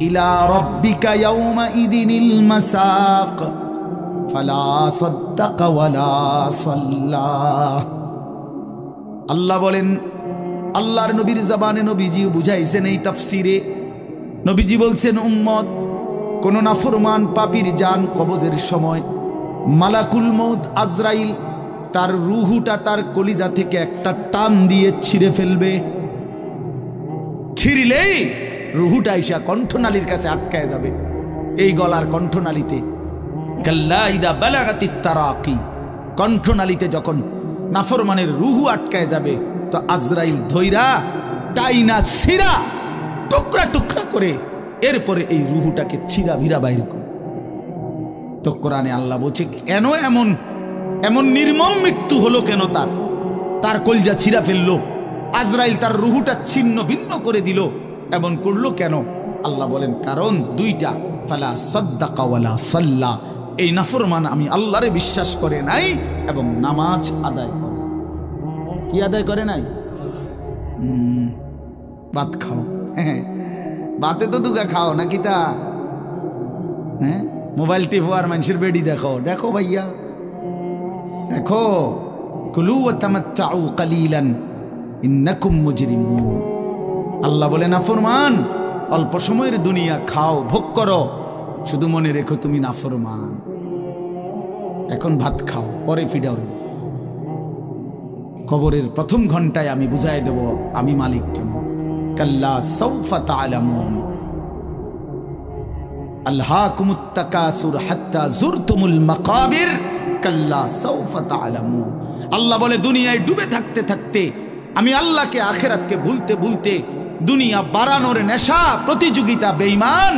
ইলা রাব্বিকা ইয়াওমাইদিনিল মাসাক ফালা সাদ্দাকা ওয়ালা সাল্লা। আল্লাহ বলেন, আল্লাহর নবীর জবানে নবীজিও বুঝাইছেন এই তাফসিরে। নবীজি বলছেন উম্মত, কোন নাফরমান পাপীর জান কবজের সময় মালাকুল মউত আজরাইল তার রুহুটা তার কলিজা থেকে একটা টান দিয়ে ছিঁড়ে ফেলবে। ছিঁড়লেই রুহুটা এসে কণ্ঠনালীর কাছে আটকায় যাবে, এই গলার কণ্ঠনালীতে। কাল্লা ইদা বালাগাতিত তারাকি, কণ্ঠনালীতে যখন নাফরমানের রুহু আটকায় যাবে, তো আজরাইল ধৈরা টাইনা ছিঁড়া টুকরা টুকরা করে এরপরে এই রুহুটাকে ছিঁড়া ভিড়া বাইর করে। তো কোরআনে আল্লাহ বলছে কেন এমন এমন নির্মম মৃত্যু হলো, কেন তার কলজা ছিঁড়া ফেললো, আজরাইল তার রুহুটা ছিন্ন ভিন্ন করে দিল, এমন করলো কেন? আল্লাহ বলেন কারণ দুইটা, ফালা সাদ্দাকা ওয়ালা সাল্লা, এই নাফরমান আমি আল্লাহরে বিশ্বাস করে নাই এবং নামাজ আদায় করে। কি আদায় করে নাই? ভাত খাও, হ্যাঁ ভাতে তো দুগা খাও নাকি তা? হ্যাঁ মোবাইল টিপো আর মানুষের বেডি দেখো, দেখো ভাইয়া দেখো। কুলু ওয়া তামাত্তাউ কালিলান ইন্নাকুম মুজরিমুন। আল্লাহ বলে নাফরমান অল্প সময়ের দুনিয়া খাও, ভোগ করো, শুধু মনে রেখো তুমি নাফরমান। এখন ভাত খাও, পরে ফিডাও। কবরের প্রথম ঘন্টায় আমি বুঝাই দেব আমি মালিক কেমন। কাল্লা সাউফা তা'লামুন আলহাকুমুত তাকাসুর হাত্তা যুরতুমুল মাকাবির কাল্লা সাউফা তা'লামুন। আল্লাহ বলে দুনিয়ায় ডুবে থাকতে থাকতে আমি আল্লাহকে আখিরাতকে ভুলতে ভুলতে দুনিয়া বাড়ানোর নেশা প্রতিযোগিতা বেঈমান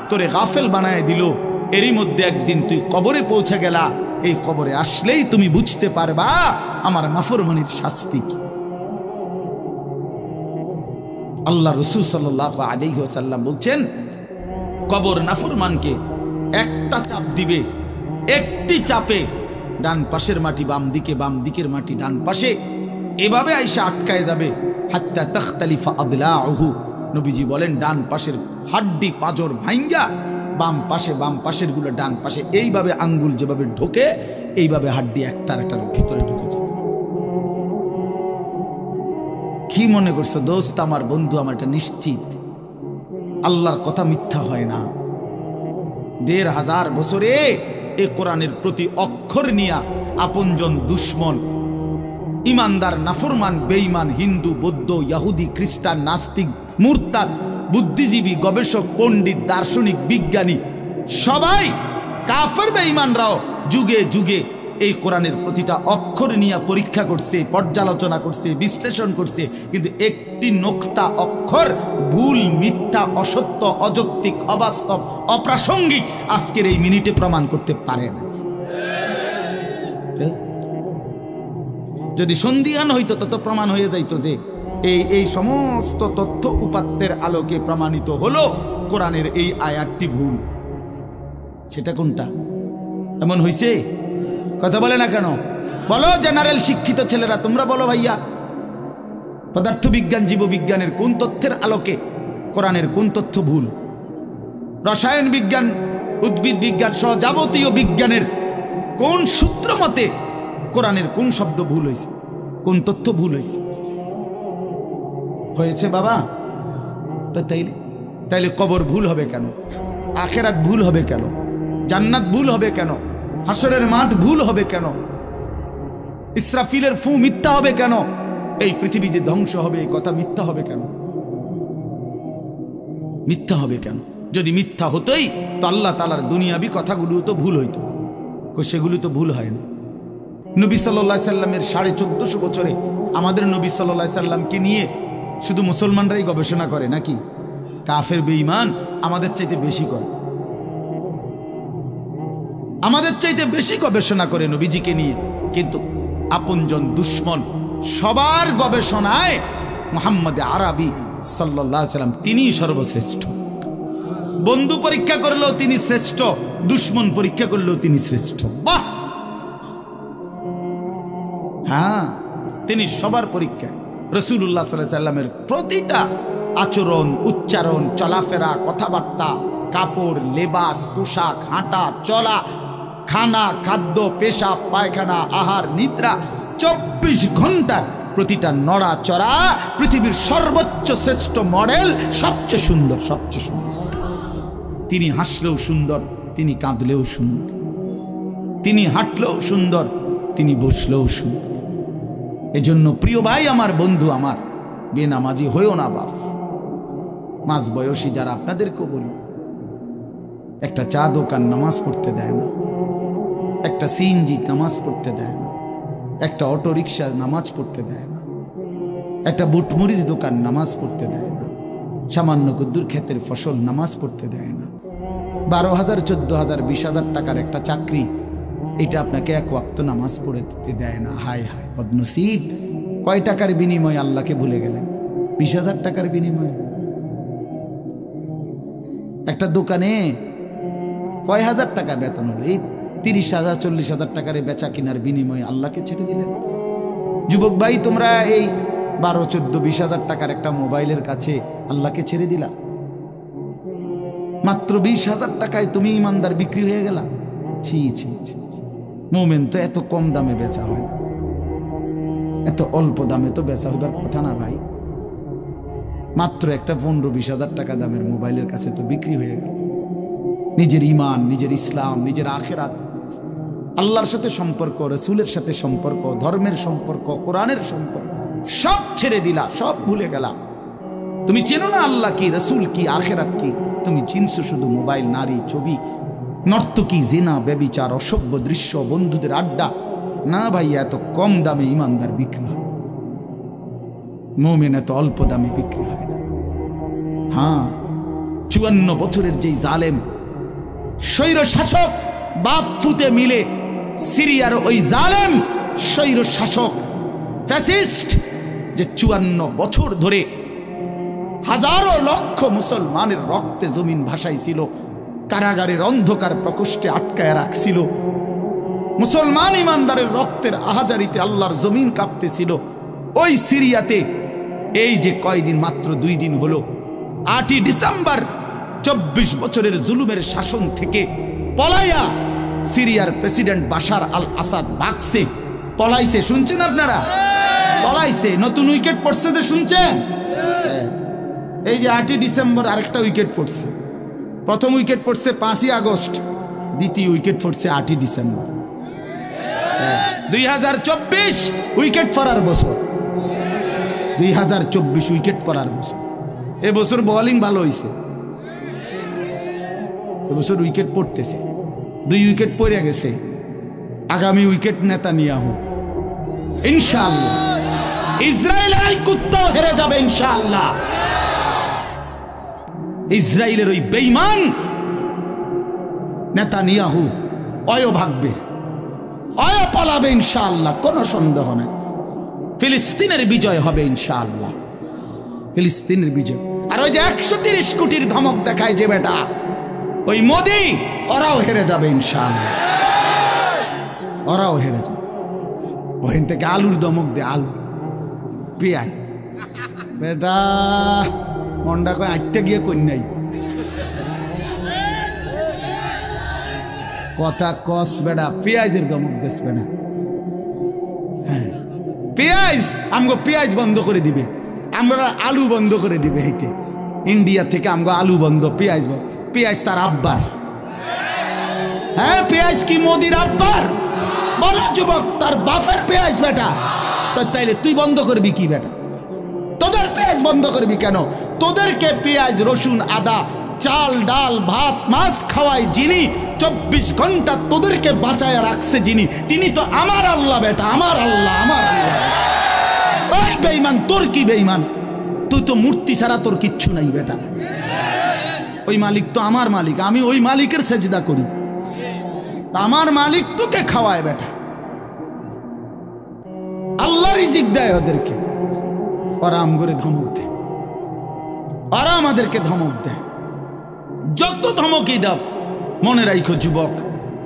তোরে গাফেল বানায় দিল। এরই মধ্যে একদিন তুই কবরে পৌঁছে গেলা, এই কবরে আসলেই তুমি বুঝতে পারবা আমার নাফরমানির শাস্তি কি। আল্লাহ রাসূল সাল্লাল্লাহু আলাইহি ওয়াসাল্লাম বলছেন কবর নাফরমানকে একটা চাপ দিবে, একটি চাপে ডান পাশের মাটি বাম দিকে, বাম দিকের মাটি ডান পাশে, এভাবে আইসা আটকায় যাবে। হাত্তা তাখতালিফা আদলাউহু। নবীজি বলেন ডান পাশের হাড্ডি পাঁজর ভাঙ্গা বাম পাশের গুলো ডান পাশে, এইভাবে আঙ্গুল যেভাবে ঢোকে এইভাবে হাড্ডি একটার ভিতরে ঢুকে যাবে। কি মনে করছো দোস্ত, আমার বন্ধু আমার, এটা নিশ্চিত আল্লাহর কথা মিথ্যা হয় না। ১৫০০ বছরে এ কোরআনের প্রতি অক্ষর নিয়া আপনজন দুশ্মন, ইমানদার নাফরমান বেঈমান, হিন্দু বৌদ্ধ ইহুদি খ্রিস্টান নাস্তিক মুরতাদ বুদ্ধিজীবী গবেষক পণ্ডিত দার্শনিক বিজ্ঞানী সবাই কাফের বেঈমানরাও যুগে যুগে এই কোরআনের প্রতিটা অক্ষর নিয়ে পরীক্ষা করছে, পর্যালোচনা করছে, বিশ্লেষণ করছে, কিন্তু একটি নোক্তা অক্ষর ভুল, মিথ্যা, অসত্য, অযৌক্তিক, অবাস্তব, অপ্রাসঙ্গিক আজকের এই মিনিটে প্রমাণ করতে পারে না। যদি সন্দিহান হইতো তত প্রমাণ হয়ে যাইতো যে এই সমস্ত তথ্য উপাত্তের আলোকে প্রমাণিত হলো কোরআনের এই আয়াতটি ভুল। সেটা কোনটা? এমন হইছে? কথা বলে না কেন? বলো জেনারেল শিক্ষিত ছেলেরা, তোমরা বলো ভাইয়া, পদার্থবিজ্ঞান জীববিজ্ঞানের কোন তথ্যের আলোকে কোরআনের কোন তথ্য ভুল? রসায়ন বিজ্ঞান উদ্ভিদ বিজ্ঞান সহ যাবতীয় বিজ্ঞানের কোন সূত্র মতে কোরআনের কোন শব্দ ভুল হয়েছে, কোন তথ্য ভুল হয়েছে? হয়েছে বাবা। তো তাইলে কবর ভুল হবে কেন? আখেরাত ভুল হবে কেন? জান্নাত ভুল হবে কেন? হাসরের মাঠ ভুল হবে কেন? ইসরাফিলের ফু মিথ্যা হবে কেন? এই পৃথিবী যে ধ্বংস হবে এই কথা মিথ্যা হবে কেন? মিথ্যা হবে কেন? যদি মিথ্যা হতোই তো আল্লাহ তাআলার দুনিয়াবি কথাগুলো তো ভুল হইতো, সেগুলো তো ভুল হয় না। নবী সাল্লাল্লাহু আলাইহি সাল্লামের 1450 বছরে আমাদের নবী সাল্লাল্লাহু আলাইহি সাল্লামকে নিয়ে শুধু মুসলমানরাই গবেষণা করে নাকি? কাফের বেঈমান আমাদের চাইতে বেশি করে, আমাদের চাইতে বেশি গবেষণা করে নবীজিকে নিয়ে, কিন্তু আপনজন দুশ্মন সবার গবেষণায় মুহাম্মদ আরবি সাল্লাল্লাহু আলাইহি সাল্লাম তিনিই সর্বশ্রেষ্ঠ। বন্ধু পরীক্ষা করলেও তিনি শ্রেষ্ঠ, দুশ্মন পরীক্ষা করলেও তিনি শ্রেষ্ঠ। বাহ! হ্যাঁ, তিনি সবার পরীক্ষায়। রাসূলুল্লাহ সাল্লাল্লাহু আলাইহি সাল্লামের প্রতিটা আচরণ, উচ্চারণ, চলাফেরা, কথাবার্তা, কাপড়, লেবাস, পোশাক, হাঁটা চলা, খানা, খাদ্য, পেশাব, পায়খানা, আহার, নিদ্রা, 24 ঘন্টার প্রতিটা নড়াচড়া পৃথিবীর সর্বোচ্চ শ্রেষ্ঠ মডেল, সবচেয়ে সুন্দর, সবচেয়ে সুন্দর। তিনি হাসলেও সুন্দর, তিনি কাঁদলেও সুন্দর, তিনি হাঁটলেও সুন্দর, তিনি বসলেও সুন্দর। এজন্য প্রিয় ভাই আমার, বন্ধু আমার, বেনামাজি হইও না বাপ। মাঝ বয়সী যারা, আপনাদেরকেও বলি, একটা চা দোকান নামাজ পড়তে দেয় না, একটা সিএনজি নামাজ পড়তে দেয় না, একটা অটো রিক্সা নামাজ পড়তে দেয় না, একটা বুটমুড়ির দোকান নামাজ পড়তে দেয় না, সামান্য কুদ্দুর ক্ষেতের ফসল নামাজ পড়তে দেয় না, 12,000, 14,000, 20,000 টাকার একটা চাকরি, এটা আপনাকে এক ওয়াক্ত নামাজ পড়তে দেয় না। হায় হায় বদনসিব! কয় টাকার বিনিময়ে আল্লাহকে ভুলে গেলেন? 20,000 টাকার বিনিময়ে। একটা দোকানে কয় হাজার টাকা বেতন হলো, এই 30,000, 40,000 টাকার বেচা কিনার বিনিময়ে আল্লাহকে ছেড়ে দিলেন। যুবক ভাই, তোমরা এই 12, 14, 20,000 টাকার একটা মোবাইলের কাছে আল্লাহকে ছেড়ে দিলা। মাত্র 20,000 টাকায় তুমি ইমানদার বিক্রি হয়ে গেলা। ছি ছি ছি ছি! মোমেন তো এত কম দামে বেচা হয় না, এত অল্প দামে তো বেচা হইবার কথা না ভাই। মাত্র একটা 15-20,000 টাকা দামের মোবাইলের কাছে তো বিক্রি হয়ে গেল। নিজের ইমান, নিজের ইসলাম, নিজের আখিরাত, আল্লাহর সাথে সম্পর্ক, রাসূলের সাথে সম্পর্ক, ধর্মের সম্পর্ক, কোরআনের সম্পর্ক সব ছেড়ে দিলা, সব ভুলে গেলা। তুমি চেনো না আল্লাহ কি, রাসূল কি, আখিরাত কি। তুমি চিনছো শুধু মোবাইল, নারী, ছবি, নর্তকী, জিনা, ব্যভিচার, অসভ্য দৃশ্য, বন্ধুদের আড্ডা। না ভাই, এত কম দামে ইমানদার বিক্রি হয়, মুমিন এত অল্প দামে বিক্রি হয় না। হ্যাঁ, 54 বছরের যেই জালেম স্বৈর শাসক বাপ ফুতে মিলে, সিরিয়ার ওই জালেম স্বৈর শাসক ফ্যাসিস্ট, যে 54 বছর ধরে হাজারো লক্ষ মুসলমানের রক্তে জমিন ভাসাইছিল, কারাগারের অন্ধকার প্রকোষ্ঠে আটকায় রাখছিল, মুসলমান ইমানদারের রক্তের আহাজারিতে আল্লাহর জমিন কাঁপতেছিল। ওই সিরিয়াতে এই যে কয়দিন, মাত্র 2 দিন হলো, 8ই ডিসেম্বর 24 বছরের জুলুমের শাসন থেকে পলাইয়া সিরিয়ার প্রেসিডেন্ট বাশার আল আসাদ ভাগছে, পলাইছে। শুনছেন আপনারা? পলাইছে, নতুন উইকেট পড়ছে যে, শুনছেন? এই যে 8ই ডিসেম্বর আরেকটা উইকেট পড়ছে। প্রথম উইকেট পড়ছে 5ই আগস্ট, দ্বিতীয় উইকেট পড়ছে 8ই ডিসেম্বর। 2024 উইকেট পড়ার বছর, 2024 উইকেট পড়ার বছর। এবছর বোলিং ভালো হয়েছে, এবছর উইকেট পড়তেছে। 2 উইকেট পড়ে গেছে, আগামী উইকেট নেতানিয়াহু ইনশাআল্লাহ। ইসরায়েলের এই কুত্তাও হেরে যাবে ইনশাআল্লাহ। ইসরায়েলের ওই বেঈমান নেতানিয়াহু অয় ভাগবে, অয় পালাবে ইনশাআল্লাহ, কোনো সন্দেহ নেই। ফিলিস্তিনের বিজয় হবে ইনশাআল্লাহ, ফিলিস্তিনের বিজয়। আর ওই যে 130 কোটির ধমক দেখায় যে বেটা, ওই মোদি, ওরাও হেরে যাবে ইনশাআল্লাহ, ওরাও হেরে যাবে। ওখান থেকে আলুর ধমক দে, আলু, পেঁয়াজ। বেটা মন্ডা কয় 8টা গিয়ে কই নাই, কথা কস বেটা, পেঁয়াজের ধমক দেশ বেটা। হ্যাঁ, পেঁয়াজ, আমগো পেঁয়াজ বন্ধ করে দিবে, আমরা আলু বন্ধ করে দিবে। হেঁটে ইন্ডিয়া থেকে আমগো আলু বন্ধ, পেঁয়াজ বন্ধ। পেঁয়াজ তার আব্বার। হ্যাঁ, পেঁয়াজ কি মোদির আব্বার? বলো যুবক, তার বাপের পেঁয়াজ বেটা। তো তাইলে তুই বন্ধ করবি কি বেটা? তোদের পেঁয়াজ বন্ধ করবি কেন? তোদেরকে পেঁয়াজ, রসুন, আদা, চাল, ডাল, ভাত, মাছ খাওয়াই যিনি, 24 ঘন্টা তোদেরকে বাঁচায় রাখছে যিনি, তিনি তো আমার আল্লাহ বেটা, আমার আল্লাহ, আমার আল্লাহ। ওই বেঈমান, তোর কি বেঈমান? তুই তো মূর্তি ছাড়া তোর কিচ্ছু নাই বেটা। ওই মালিক তো আমার মালিক, আমি ওই মালিকের সেজদা করি। আমার মালিক তোকে খাওয়ায় বেটা, আল্লাহ রিজিক দেয় ওদেরকে। ওরা আম করে ধমক দেয়, ওরা আমাদেরকে ধমক দেয়। যত ধমকই দাও, মনে রাখো যুবক,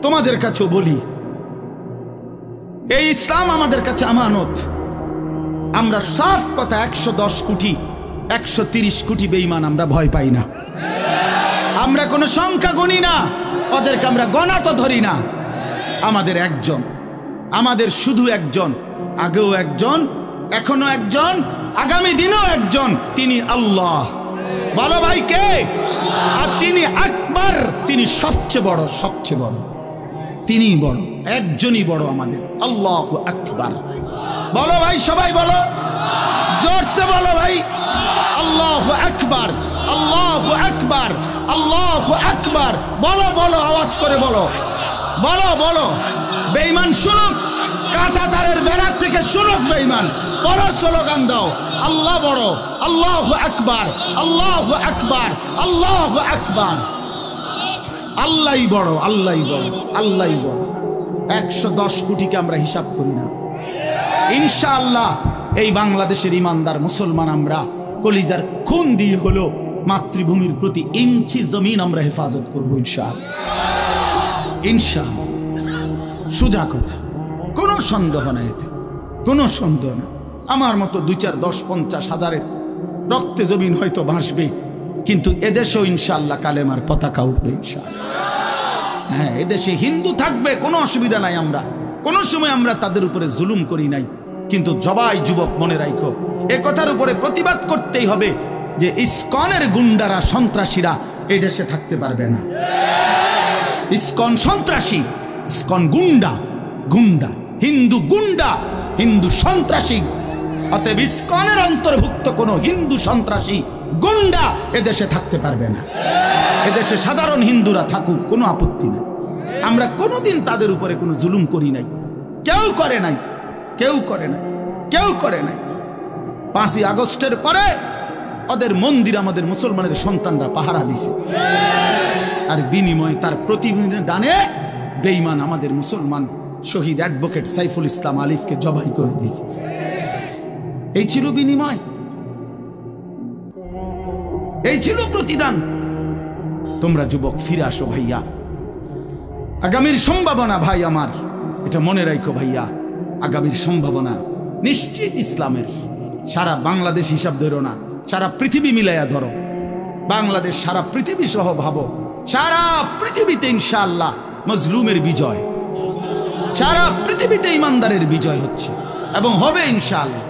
তোমাদের কাছেও বলি, এই ইসলাম আমাদের কাছে আমানত। আমরা সাফ কথা, 110 কোটি 130 কোটি বেঈমান আমরা ভয় পাই না। আমরা কোনো সংখ্যা গণি না, ওদেরকে আমরা গণা তো ধরি না। আমাদের একজন, আমাদের শুধু একজন, আগেও একজন, এখনো একজন, আগামী দিনেও একজন, তিনি আল্লাহ। বলো ভাই কে? আর তিনি আকবার, তিনি সবচেয়ে বড়, সবচেয়ে বড়, তিনি বড়, একজনই বড় আমাদের, আল্লাহু আকবার। বলো ভাই, সবাই বলো, জোরসে বলো ভাই, আল্লাহু আকবার, আল্লাহু আকবার, আল্লাহু আকবার। বলো বলো, আওয়াজ করে বলো, বলো বলো। বেঈমান শুনুক, কাঁটা তারের বেড়ার থেকে শুনুক বেঈমান। বড় স্লোগান দাও, আল্লাহ বড়, আল্লাহু আকবার, আল্লাহু আকবার, আল্লাহু আকবার। আল্লাহই বড়, আল্লাহই বড়, আল্লাহই বড়। 110 কোটিকে আমরা হিসাব করি না। ইনশাআল্লাহ এই বাংলাদেশের ইমানদার মুসলমান আমরা কলিজার খুন দিয়ে হলো মাতৃভূমির প্রতি ইঞ্চি জমিন আমরা হেফাজত করবো ইনশাআল্লাহ, ইনশাআল্লাহ। সোজা কথা, কোনো সন্দেহ নাই এতে, কোনো সন্দেহ না। আমার মতো 2, 4, 10, 50 হাজারের রক্তে জমিন হয়তো ভাসবে, কিন্তু এদেশেও ইনশাআল্লাহ কালেমার পতাকা উঠবে ইনশাআল্লাহ। হ্যাঁ, এদেশে হিন্দু থাকবে, কোনো অসুবিধা নাই। আমরা কোনো সময় আমরা তাদের উপরে জুলুম করি নাই, কিন্তু জবাই যুবক মনে রাখো, এ কথার উপরে প্রতিবাদ করতেই হবে যে ইসকনের গুন্ডারা, সন্ত্রাসীরা এই দেশে থাকতে পারবে না। ইসকন সন্ত্রাসী, ইসকন গুন্ডা, গুন্ডা, হিন্দু গুন্ডা, হিন্দু সন্ত্রাসী। অতএব ইসকনের অন্তর্ভুক্ত কোন হিন্দু সন্ত্রাসী গুন্ডা এদেশে থাকতে পারবে না। এদেশে সাধারণ হিন্দুরা থাকুক, কোনো আপত্তি নেই। আমরা কোনোদিন তাদের উপরে কোনো জুলুম করি নাই, কেউ করে নাই, কেউ করে নাই, কেউ করে নাই। 5ই আগস্টের পরে ওদের মন্দির আমাদের মুসলমানের সন্তানরা পাহারা দিছে, আর বিনিময়ে তার প্রতিদানে বেঈমান আমাদের মুসলমান শহীদ অ্যাডভোকেট সাইফুল ইসলাম আলিফকে জবাই করে দিয়েছে। এই ছিল বিনিময়, এই ছিল প্রতিদান। তোমরা যুবক ফিরে আসো ভাইয়া, আগামীর সম্ভাবনা ভাই আমার, এটা মনে রাখো ভাইয়া, আগামীর সম্ভাবনা নিশ্চিত ইসলামের। সারা বাংলাদেশ হিসাব ধরো না, সারা পৃথিবী মিলাইয়া ধরো। বাংলাদেশ সারা পৃথিবী সহ ভাবো, সারা পৃথিবীতে ইনশাআল্লাহ মজলুমের বিজয়, সারা পৃথিবীতে ইমানদারের বিজয় হচ্ছে এবং হবে ইনশাআল্লাহ,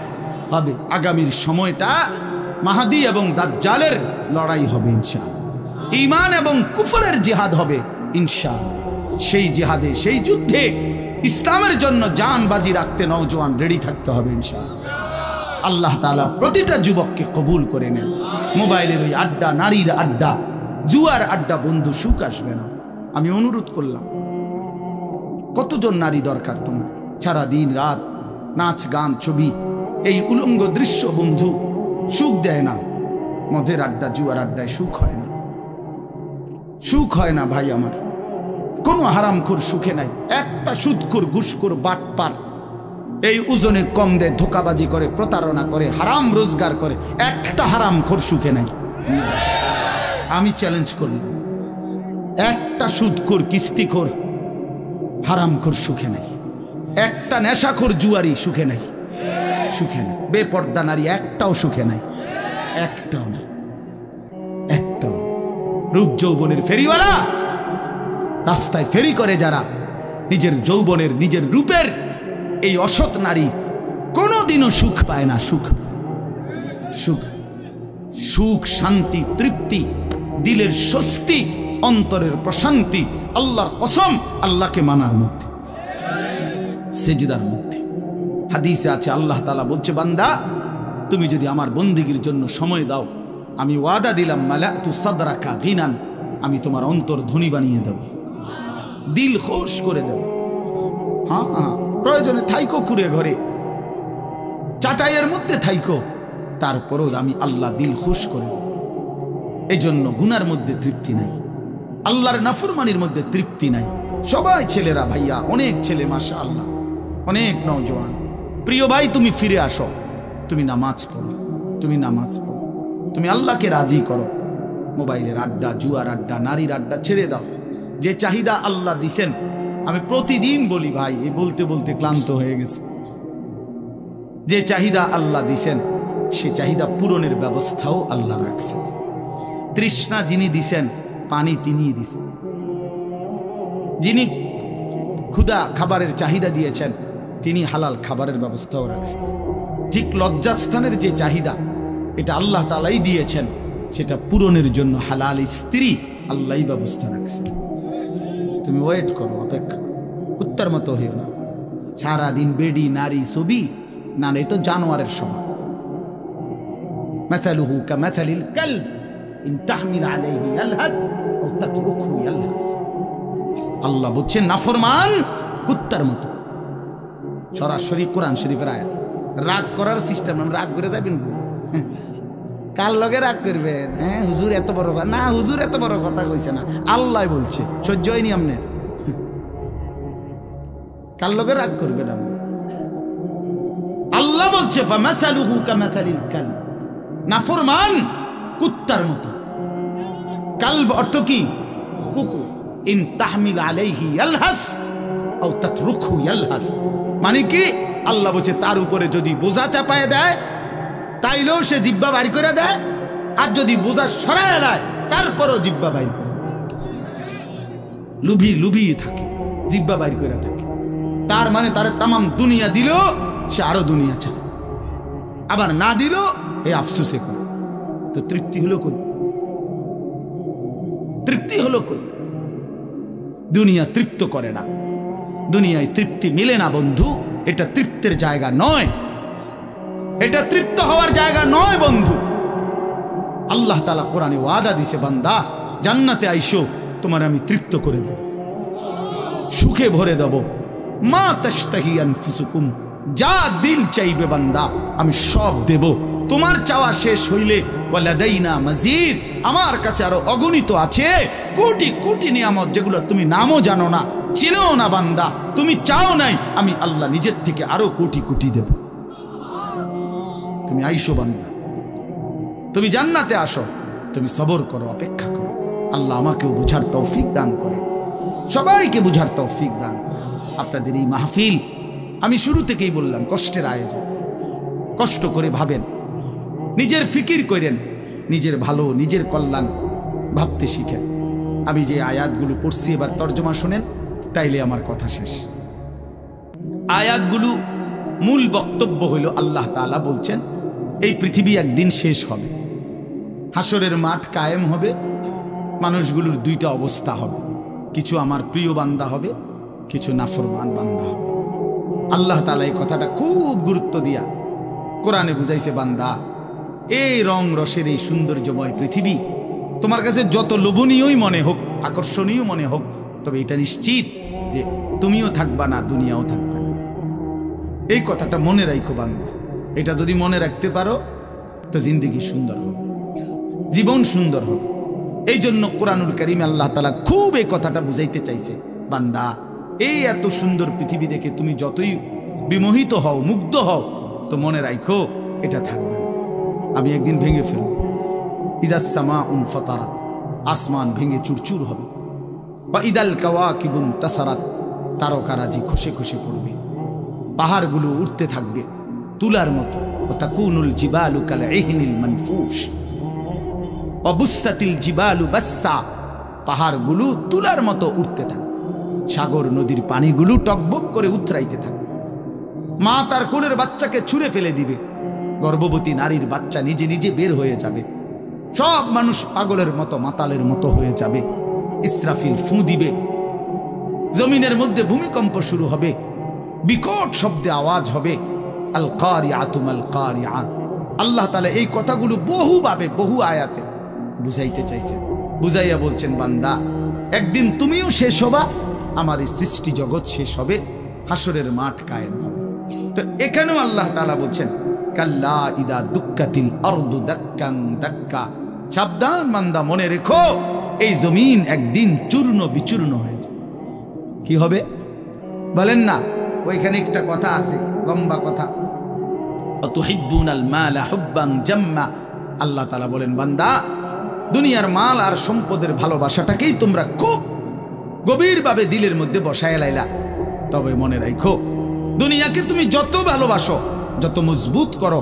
হবে। আগামীর সময়টা মাহাদি এবং দাজ্জালের লড়াই হবে ইনশাআল্লাহ। ঈমান এবং কুফরের জিহাদ হবে ইনশাআল্লাহ। সেই জিহাদে, সেই যুদ্ধে ইসলামের জন্য জান বাজি রাখতে নওজোয়ান রেডি থাকতে হবে ইনশাআল্লাহ। আল্লাহ তাআলা প্রতিটা যুবককে কবুল করে নেন। মোবাইলের ওই আড্ডা, নারীর আড্ডা, জুয়ার আড্ডা বন্ধু, সুখ আসবে না। আমি অনুরোধ করলাম, কতজন নারী দরকার তোমার? সারা দিন রাত নাচ গান ছবি, এই উলঙ্গ দৃশ্য বন্ধু সুখ দেয় না। মদের আড্ডা, জুয়ার আড্ডায় সুখ হয় না, সুখ হয় না ভাই আমার। কোনো হারামখোর সুখে নাই। একটা সুদখোর, ঘুষখোর, বাটপার এই ওজনে কম দেয়, ধোকাবাজি করে, প্রতারণা করে, হারাম রোজগার করে, একটা হারামখোর সুখে নাই। আমি চ্যালেঞ্জ করলাম, একটা সুদখোর, কিস্তিখোর, হারামখোর সুখে নাই। একটা নেশাখোর জুয়ারি সুখে নাই, সুখে নাই। বেপর্দা নারী একটাও সুখে নাই, একটাও না, একটাও। রূপ যৌবনের ফেরিওয়ালা, রাস্তায় ফেরি করে যারা, নিজের যৌবনের, নিজের রূপের এই অসৎ নারী কোনোদিনও সুখ পায় না। সুখ, সুখ, সুখ, শান্তি, তৃপ্তি, দিলের স্বস্তি, অন্তরের প্রশান্তি আল্লাহর কসম আল্লাহকে মানার মধ্যে, সেজদার মধ্যে। হাদিসে আছে আল্লাহ তাআলা বলছে, বান্দা তুমি যদি আমার বন্দেগীর জন্য সময় দাও, আমি ওয়াদা দিলাম, মালাতু সাদরাকা গিনান, আমি তোমার অন্তর ধনী বানিয়ে দেব, দিল খুশ করে দেব। হ্যাঁ হ্যাঁ, প্রয়োজনে থাইকো কুড়ে ঘরে, চাটাইয়ের মধ্যে থাইকো, তারপরও আমি আল্লাহ দিল খুশ করে দেব। এই জন্য গুনার মধ্যে তৃপ্তি নাই, আল্লাহর নাফরমানির মধ্যে তৃপ্তি নাই। সবাই ছেলেরা, ভাইয়া, অনেক ছেলে মাশাআল্লাহ, অনেক নওজোয়ান। প্রিয় ভাই, তুমি ফিরে আসো, তুমি নামাজ পড়ো, তুমি নামাজ পড়ো, তুমি আল্লাহকে রাজি করো। মোবাইলের আড্ডা, জুয়ার আড্ডা, নারীর আড্ডা ছেড়ে দাও। যে চাহিদা আল্লাহ দিছেন, আমি প্রতিদিন বলি ভাই, এই বলতে বলতে ক্লান্ত হয়ে গেছে। যে চাহিদা আল্লাহ দিছেন, সে চাহিদা পূরণের ব্যবস্থাও আল্লাহ রাখছেন। তৃষ্ণা যিনি দিছেন, পানি তিনিই দিছেন। যিনি ক্ষুধা, খাবারের চাহিদা দিয়েছেন, তিনি হালাল খাবারের ব্যবস্থাও রাখছেন। ঠিক লজ্জাস্থানের যে চাহিদা, এটা আল্লাহ তাআলাই দিয়েছেন, সেটা পূরণের জন্য হালাল স্ত্রী আল্লাহই ব্যবস্থা রাখছেন। তুমি ওয়েট করো, অপেক্ষা করো, কুত্তার মতো হইও না। সারাদিন বেডি, নারী, ছবি, না, এটা জানোয়ারের স্বভাব। মাথালুহু কামাথালিল কালব ইন তাহমিল আলাইহি ইয়ালহাস আও তাতরুকহু ইয়ালহাস। আল্লাহ বলছেন নাফরমান কুত্তার মতো। সরাসরি কোরআন শরীফের আয়াত। রাগ করার সিস্টেম, রাগ করে যাবেন, কার লগে রাগ করবেন? হ্যাঁ, হুজুর এত বড় কথা না, হুজুর এত বড় কথা কইছে না, আল্লাহ বলছে, সহ্য হয়নি আমনে, কার লগে রাগ করবেন আপনি? আল্লাহ বলছে ফামাসালুহু কামাসালিল কালব, নাফরমান কুত্তার মতো। কালব অর্থ কি? কুকুর। ইন তাহমিল আলাইহি ইয়ালহাস আও তাতরুকহু ইয়ালহাস, মানে কি? আল্লাহ বলছে তার উপরে যদি বোঝা চাপায় দেয়, তাইলেও সে জিহ্বা বাইর করে দেয়, আর যদি বোঝা সরায় দেয়, তারপরও জিহ্বা বাইর করে দেয়। লুভিয়ে থাকে, জিহ্বা বাইর করে থাকে। তার মানে তার তামাম দুনিয়া দিল, সে আরো দুনিয়া চায়, আবার না দিল এই আফসোসে করে। তো তৃপ্তি হলো কই? তৃপ্তি হলো কই? দুনিয়া তৃপ্ত করে না, দুনিয়ায় তৃপ্তি মিলে না বন্ধু। এটা তৃপ্তের জায়গা নয়, এটা তৃপ্ত হওয়ার জায়গা নয় বন্ধু। আল্লাহ তাআলা কোরআনে ওয়াদা দিছে, বান্দা জান্নাতে আইসো, তোমার আমি তৃপ্ত করে দেব, সুখে ভরে দেব। মা তাশতাহি আনফুসুকুম, যা দিল চাইবে বান্দা আমি সব দেব। তোমার চাওয়া শেষ হইলে ওয়ালাদাইনা মাজিদ, আমার কাছে আরো অগণিত আছে কোটি কোটি নিয়ামত, যেগুলো তুমি নামও জানো না, চিনো না বান্দা, তুমি চাও নাই, আমি আল্লাহ নিজের থেকে আরো কোটি কোটি দেব। তুমি আইসো বান্দা, তুমি জান্নাতে আসো, তুমি সবর করো, অপেক্ষা করো। আল্লাহ আমাকেও বুঝার তৌফিক দান করে, সবাইকে বুঝার তৌফিক দান করে। আপনাদের এই মাহফিল, আমি শুরু থেকেই বললাম, কষ্টের আয়োজন। কষ্ট করে ভাবেন, নিজের ফিকির করেন, নিজের ভালো নিজের কল্যাণ ভাবতে শিখেন। আমি যে আয়াতগুলো পড়ছি এবার তর্জমা শুনেন, তাইলে আমার কথা শেষ। আয়াতগুলো মূল বক্তব্য হইল আল্লাহ তাআলা বলছেন এই পৃথিবী একদিন শেষ হবে, হাসরের মাঠ কায়েম হবে, মানুষগুলোর দুইটা অবস্থা হবে, কিছু আমার প্রিয় বান্দা হবে, কিছু নাফরমান বান্দা হবে। আল্লাহ তাআলা এই কথাটা খুব গুরুত্ব দিয়া কোরআনে বুঝাইছে, বান্দা এই রং রসের এই সৌন্দর্যময় পৃথিবী তোমার কাছে যত লোভনীয়ই মনে হোক, আকর্ষণীয় মনে হোক, তবে এটা নিশ্চিত যে তুমিও থাকবা না, দুনিয়াও থাকবে না। এই কথাটা মনে রাখো বান্দা, এটা যদি মনে রাখতে পারো তো জিন্দেগি সুন্দর হবে, জীবন সুন্দর হবে। এই জন্য কোরআনুল কারীমে আল্লাহ তাআলা খুব এই কথাটা বুঝাইতে চাইছে, বান্দা এই এত সুন্দর পৃথিবী দেখে তুমি যতই বিমোহিত হও, মুগ্ধ হও, তো মনে রাখো এটা থাকবে না, আমি একদিন ভেঙে ফেলব। ইযাস সামাউন ফাতারাত, আসমান ভেঙে চুরচুর হবে। বা ইদাল কাওয়াকিবুন তাসারাত, তারকারাজি খসে খসে পড়বে, পাহাড়গুলো উঠতে থাকবে তুলার মতো। ওয়া তাকুনুল জিবালু কাল ইহনিল মানফুশ ওয়া বুসাতিল জিবালু বাসসা, পাহাড়গুলো তুলার মতো উঠতে থাকবে, সাগর নদীর পানিগুলো টকবক করে উতরাইতে থাকবে। মা তার কোলের বাচ্চাকে ছুঁড়ে ফেলে দিবে, গর্ভবতী নারীর বাচ্চা নিজে নিজে বের হয়ে যাবে, সব মানুষ পাগলের মতো মাতালের মতো হয়ে যাবে। ইসরাফিল ফু দিবে, জমিনের মধ্যে ভূমিকম্প শুরু হবে, বিকট শব্দে আওয়াজ হবে। আল কারিআতু মাল কারিআ। আল্লাহ তাআলা এই কথাগুলো বহুভাবে বহু আয়াতে বুঝাইতে চাইছেন, বুঝাইয়া বলছেন, বান্দা একদিন তুমিও শেষ হবা, আমার এই সৃষ্টি জগৎ শেষ হবে, হাসরের মাঠ কায়েম হবে। তো এখানেও আল্লাহ তাআলা বলছেন, কাল্লা ইদা দুক্কাতিল আরদু দাক্কান দাক্কা, সাবধান বান্দা, মনে রেখো এই জমিন একদিন চূর্ণ বিচূর্ণ হয়ে যাবে। কি হবে বলেন না? ওইখানে একটা কথা আছে, লম্বা কথা, অতুহিব্বুনাল মালা হুব্বান জাম্মা। আল্লাহ তাআলা বলেন, বান্দা দুনিয়ার মাল আর সম্পদের ভালোবাসাটাকেই তোমরা খুব গভীরভাবে দিলের মধ্যে বসায় লাইলা। তবে মনে রাখো, দুনিয়াকে তুমি যত ভালোবাসো, যত মজবুত করো,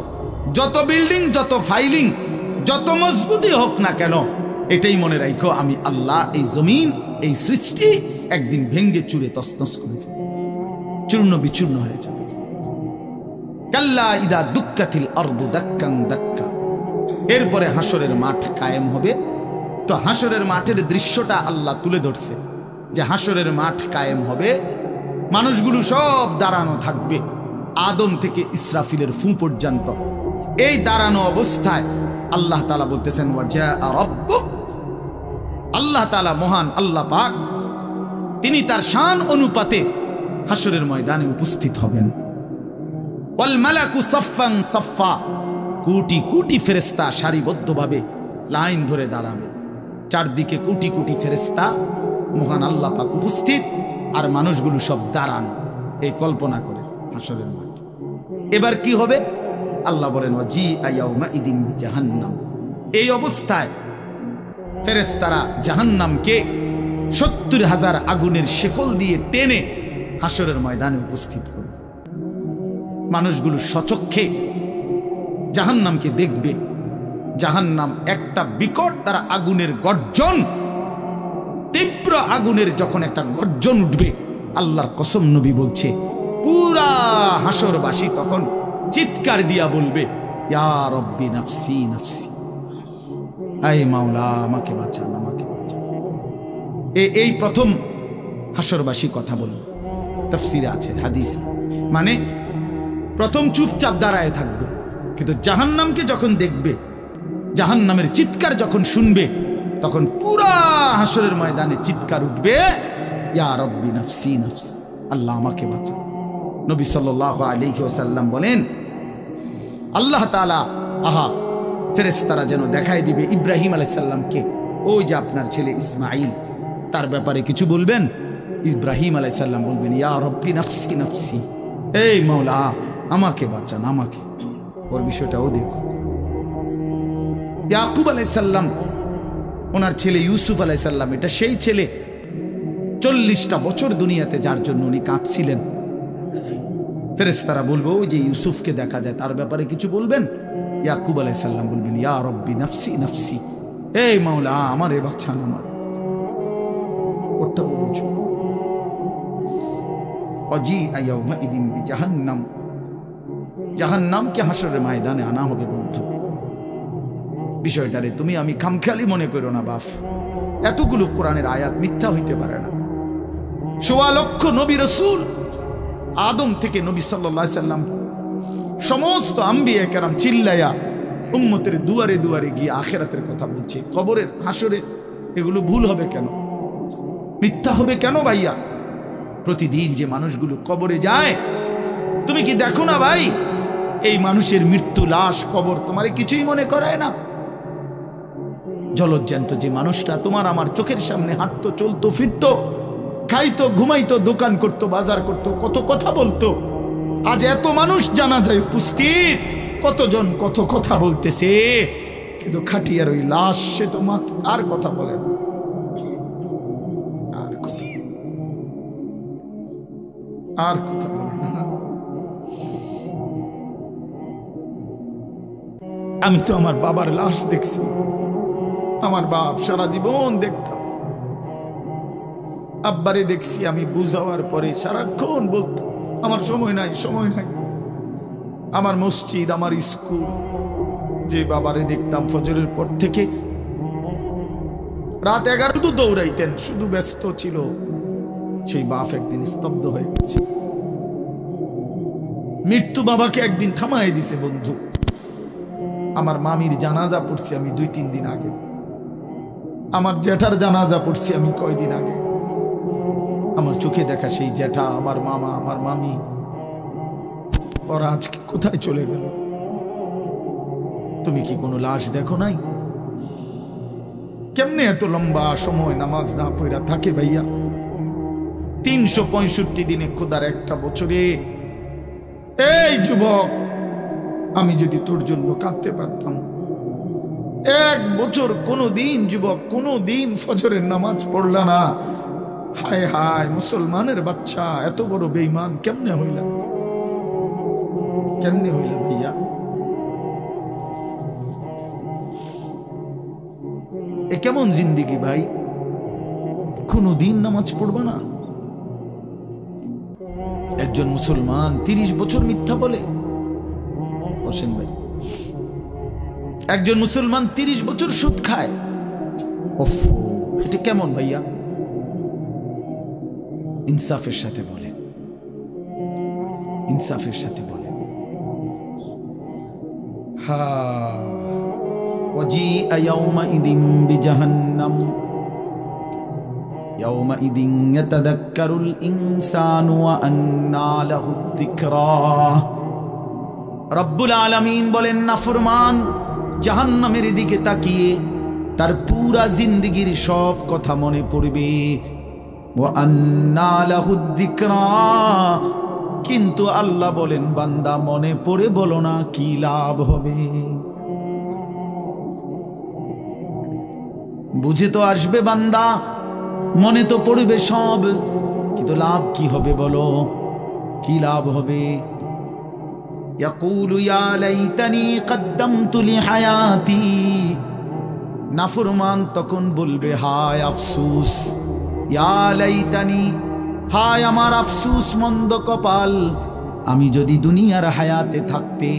যত বিল্ডিং, যত ফাইলিং, যত মজবুতই হোক না কেন, এটাই মনে রাখো আমি আল্লাহ এই জমিন, এই সৃষ্টি একদিন ভেঙ্গে চুরে তছনছ করে ফেলব, চূর্ণ বিচূর্ণ হয়ে যাবে। কাল্লা ইদা দুক্কাতিল আরদু দাক্কান দাক্কা। এরপরে হাসরের মাঠ কায়েম হবে। তো হাসরের মাঠের দৃশ্যটা আল্লাহ তুলে ধরছে যে হাসরের মাঠ কায়েম হবে, মানুষগুলো সব দাঁড়ানো থাকবে, আদম থেকে ইসরাফিলের ফু পর্যন্ত। এই দাঁড়ানো অবস্থায় আল্লাহ তাআলা বলতেছেন, ওয়াজা রাব্বুক, আল্লাহ তাআলা মহান আল্লাহ পাক, তিনি তার শান অনুপাতে হাসরের ময়দানে উপস্থিত হবেন। ওয়াল মালাকু সাফফান সাফফা, কোটি কোটি ফেরেশতা সারিবদ্ধভাবে লাইন ধরে দাঁড়াবে, চারদিকে কোটি কোটি ফেরেশতা, মহান আল্লাহ পাক উপস্থিত, আর মানুষগুলো সব দাঁড়ানো। এই কল্পনা করে হাসরের মাঠ। এবার কি হবে? আল্লাহ বলেন, ওয়াজিআ ইয়াউমাইদিন বিজাহান্নাম। এই অবস্থায় ফেরেশতারা জাহান্নামকে ৭০,০০০ আগুনের শেকল দিয়ে টেনে হাসরের ময়দানে উপস্থিত করবে। মানুষগুলো সচক্ষে জাহান্নামকে দেখবে। জাহান্নাম একটা বিকট তার আগুনের গর্জন, তীব্র আগুনের যখন একটা গর্জন উঠবে, আল্লাহর কসম নবী বলছে, পুরা হাসরবাসী তখন চিৎকার দিয়া বলবে, ইয়া রব্বি নাফসি নাফসি, আয় মাওলা আমাকে বাঁচান, আমাকে বাঁচান। এই প্রথম হাসরবাসী কথা বলবে, তাফসিরে আছে, হাদিস। মানে প্রথম চুপচাপ দাঁড়ায় থাকবে, কিন্তু জাহান্নামকে যখন দেখবে, জাহান্নামের চিৎকার যখন শুনবে, তখন পুরা হাসরের ময়দানে চিৎকার উঠবে, ইয়া রব্বি নাফসি নাফসি, আল্লাহ আমাকে বাঁচান। নবী সাল্লাল্লাহু আলাইহি ওয়াসাল্লাম বলেন, আল্লাহ তাআলা ফেরেশতারা যেন দেখাই দিবে ইব্রাহিম আলাইহিস সালামকে, ওই যে আপনার ছেলে ইসমাঈল, তার ব্যাপারে কিছু বলবেন। ইব্রাহিম আলাইহিস সালাম বলবেন, ইয়া রব্বি নাফসি নাফসি, এই মাওলা আমাকে বাঁচান, আমাকে। ওর বিষয়টাও দেখো। ইয়াকুব আলাইহিস সালাম, ওনার ছেলে ইউসুফ আলাইহিস সালাম, এটা সেই ছেলে 40টা বছর দুনিয়াতে যার জন্য উনি কাঁদছিলেন। ফেরেশতারা বলবো ওই যে ইউসুফকে দেখা যায় তার ব্যাপারে কিছু বলবেন? ইয়াকুব আলাইহিস সালাম বলবেন, ইয়া রব্বি নাফসি নাফসি, এই মাওলা আমার এ বাচ্চা নামার ওটা বলছো। অজি আয়াউমা ইদিন বিজাহান্নাম, জাহান্নামকে হাসরের ময়দানে আনা হবে। বন্ধু বিষয়টারে তুমি আমি খামখেয়ালি মনে করো না বাপ। এতগুলো কোরআনের আয়াত মিথ্যা হইতে পারে না। ১৬ লক্ষ নবী রাসূল, আদম থেকে নবী সাল্লাল্লাহু আলাইহি সাল্লাম সমস্ত আম্বিয়া কেরাম চিল্লায়া উম্মতের দুয়ারে দুয়ারে গিয়ে আখিরাতের কথা বলছে, কবরের হাসরে। এগুলো ভুল হবে কেন, মিথ্যা হবে কেন ভাইয়া? প্রতিদিন যে মানুষগুলো কবরে যায়, তুমি কি দেখো না ভাই এই মানুষের মৃত্যু, লাশ, কবর তোমারে কিছুই মনে করায় না? জলজ্জান্ত যে মানুষটা তোমার আমার চোখের সামনে হাঁটতো, চলতো, ফিরতো, খাইতো, ঘুমাইতো, দোকান করতো, বাজার করতো, কত কথা বলতো, আজ এত মানুষ জানা যায় উপস্থিত, কতজন কত কথা বলতেছে, কিন্তু খাটিয়ার ওই লাশ সে তো আর কথা বলে না, আর কথা বলে না। আমি তো আমার বাবার লাশ দেখছি, আমার বাপ সারা জীবন দেখতাম, আব্বারে দেখছি আমি বুঝাওয়ার পরে সারাক্ষণ বলতো আমার সময় নাই, সময় নাই। আমার মসজিদ, আমার স্কুল, যে বাবারে দেখতাম ফজরের পর থেকে রাত 11 তো দৌড়াইতেন, শুধু ব্যস্ত ছিল, সেই বাপ একদিন স্তব্ধ হয়ে গেছে। মৃত্যু বাবাকে একদিন থামাই দিছে। বন্ধু আমার মামির জানাজা পড়ছি আমি 2-3 দিন আগে, আমার জ্যাঠার জানাজা পড়ছি আমি কয়দিন আগে। আমার চোখে দেখা সেই জ্যাঠা, আমার মামা, আমার মামি, ওরা আজকে কোথায় চলে গেল? তুমি কি কোনো লাশ দেখো নাই? কেমনে এত লম্বা সময় নামাজ না পড়া থাকে ভাইয়া? 365 দিনে খোদার একটা বছরে। এই যুবক, আমি যদি তোর জন্য কাঁদতে পারতাম, 1 বছর কোনোদিন যুবক কোনোদিন ফজরের নামাজ পড়লা না, হায় হায় মুসলমানের বাচ্চা এত বড় বেঈমান কেমনে হইলা, কেমনে হইলা ভাইয়া? এ কেমন জিন্দেগি ভাই? কোনোদিন নামাজ পড়বা না? একজন মুসলমান 30 বছর মিথ্যা বলে। হোসেন ভাই, একজন মুসলমান 30 বছর সুদ খায়। ওফ, এটা কেমন ভাইয়া? ইনসাফের সাথে বলেন, ইনসাফের সাথে বলেন। হা ওয়াজিআ ইয়াউমাইদিন বিজাহান্নাম ইয়াউমাইদিন ইয়াতাযাক্কারুল ইনসানু ওয়া আন্না লাহু যিকরা। রব্বুল আলামিন বলেন, নাফরমান জাহান্নামের দিকে তাকিয়ে তার পুরা জিন্দেগীর সব কথা মনে পড়বে। ওয়া আন্না লাহু যিকরা, কিন্তু আল্লাহ বলেন বান্দা মনে পড়ে বলো না কি লাভ হবে? বুঝে তো আসবে বান্দা, মনে তো পড়বে সব, কিন্তু লাভ কি হবে বলো? কি লাভ হবে? ইয়াকুলু ইয়া লাইতানি কদ্দামতু লিহায়াতি, নাফরমান তখন বলবে হায় আফসোস, ইয়া লাইতানি, হায় আমার আফসোস, মন্দ কপাল, আমি যদি দুনিয়ার হায়াতে থাকতে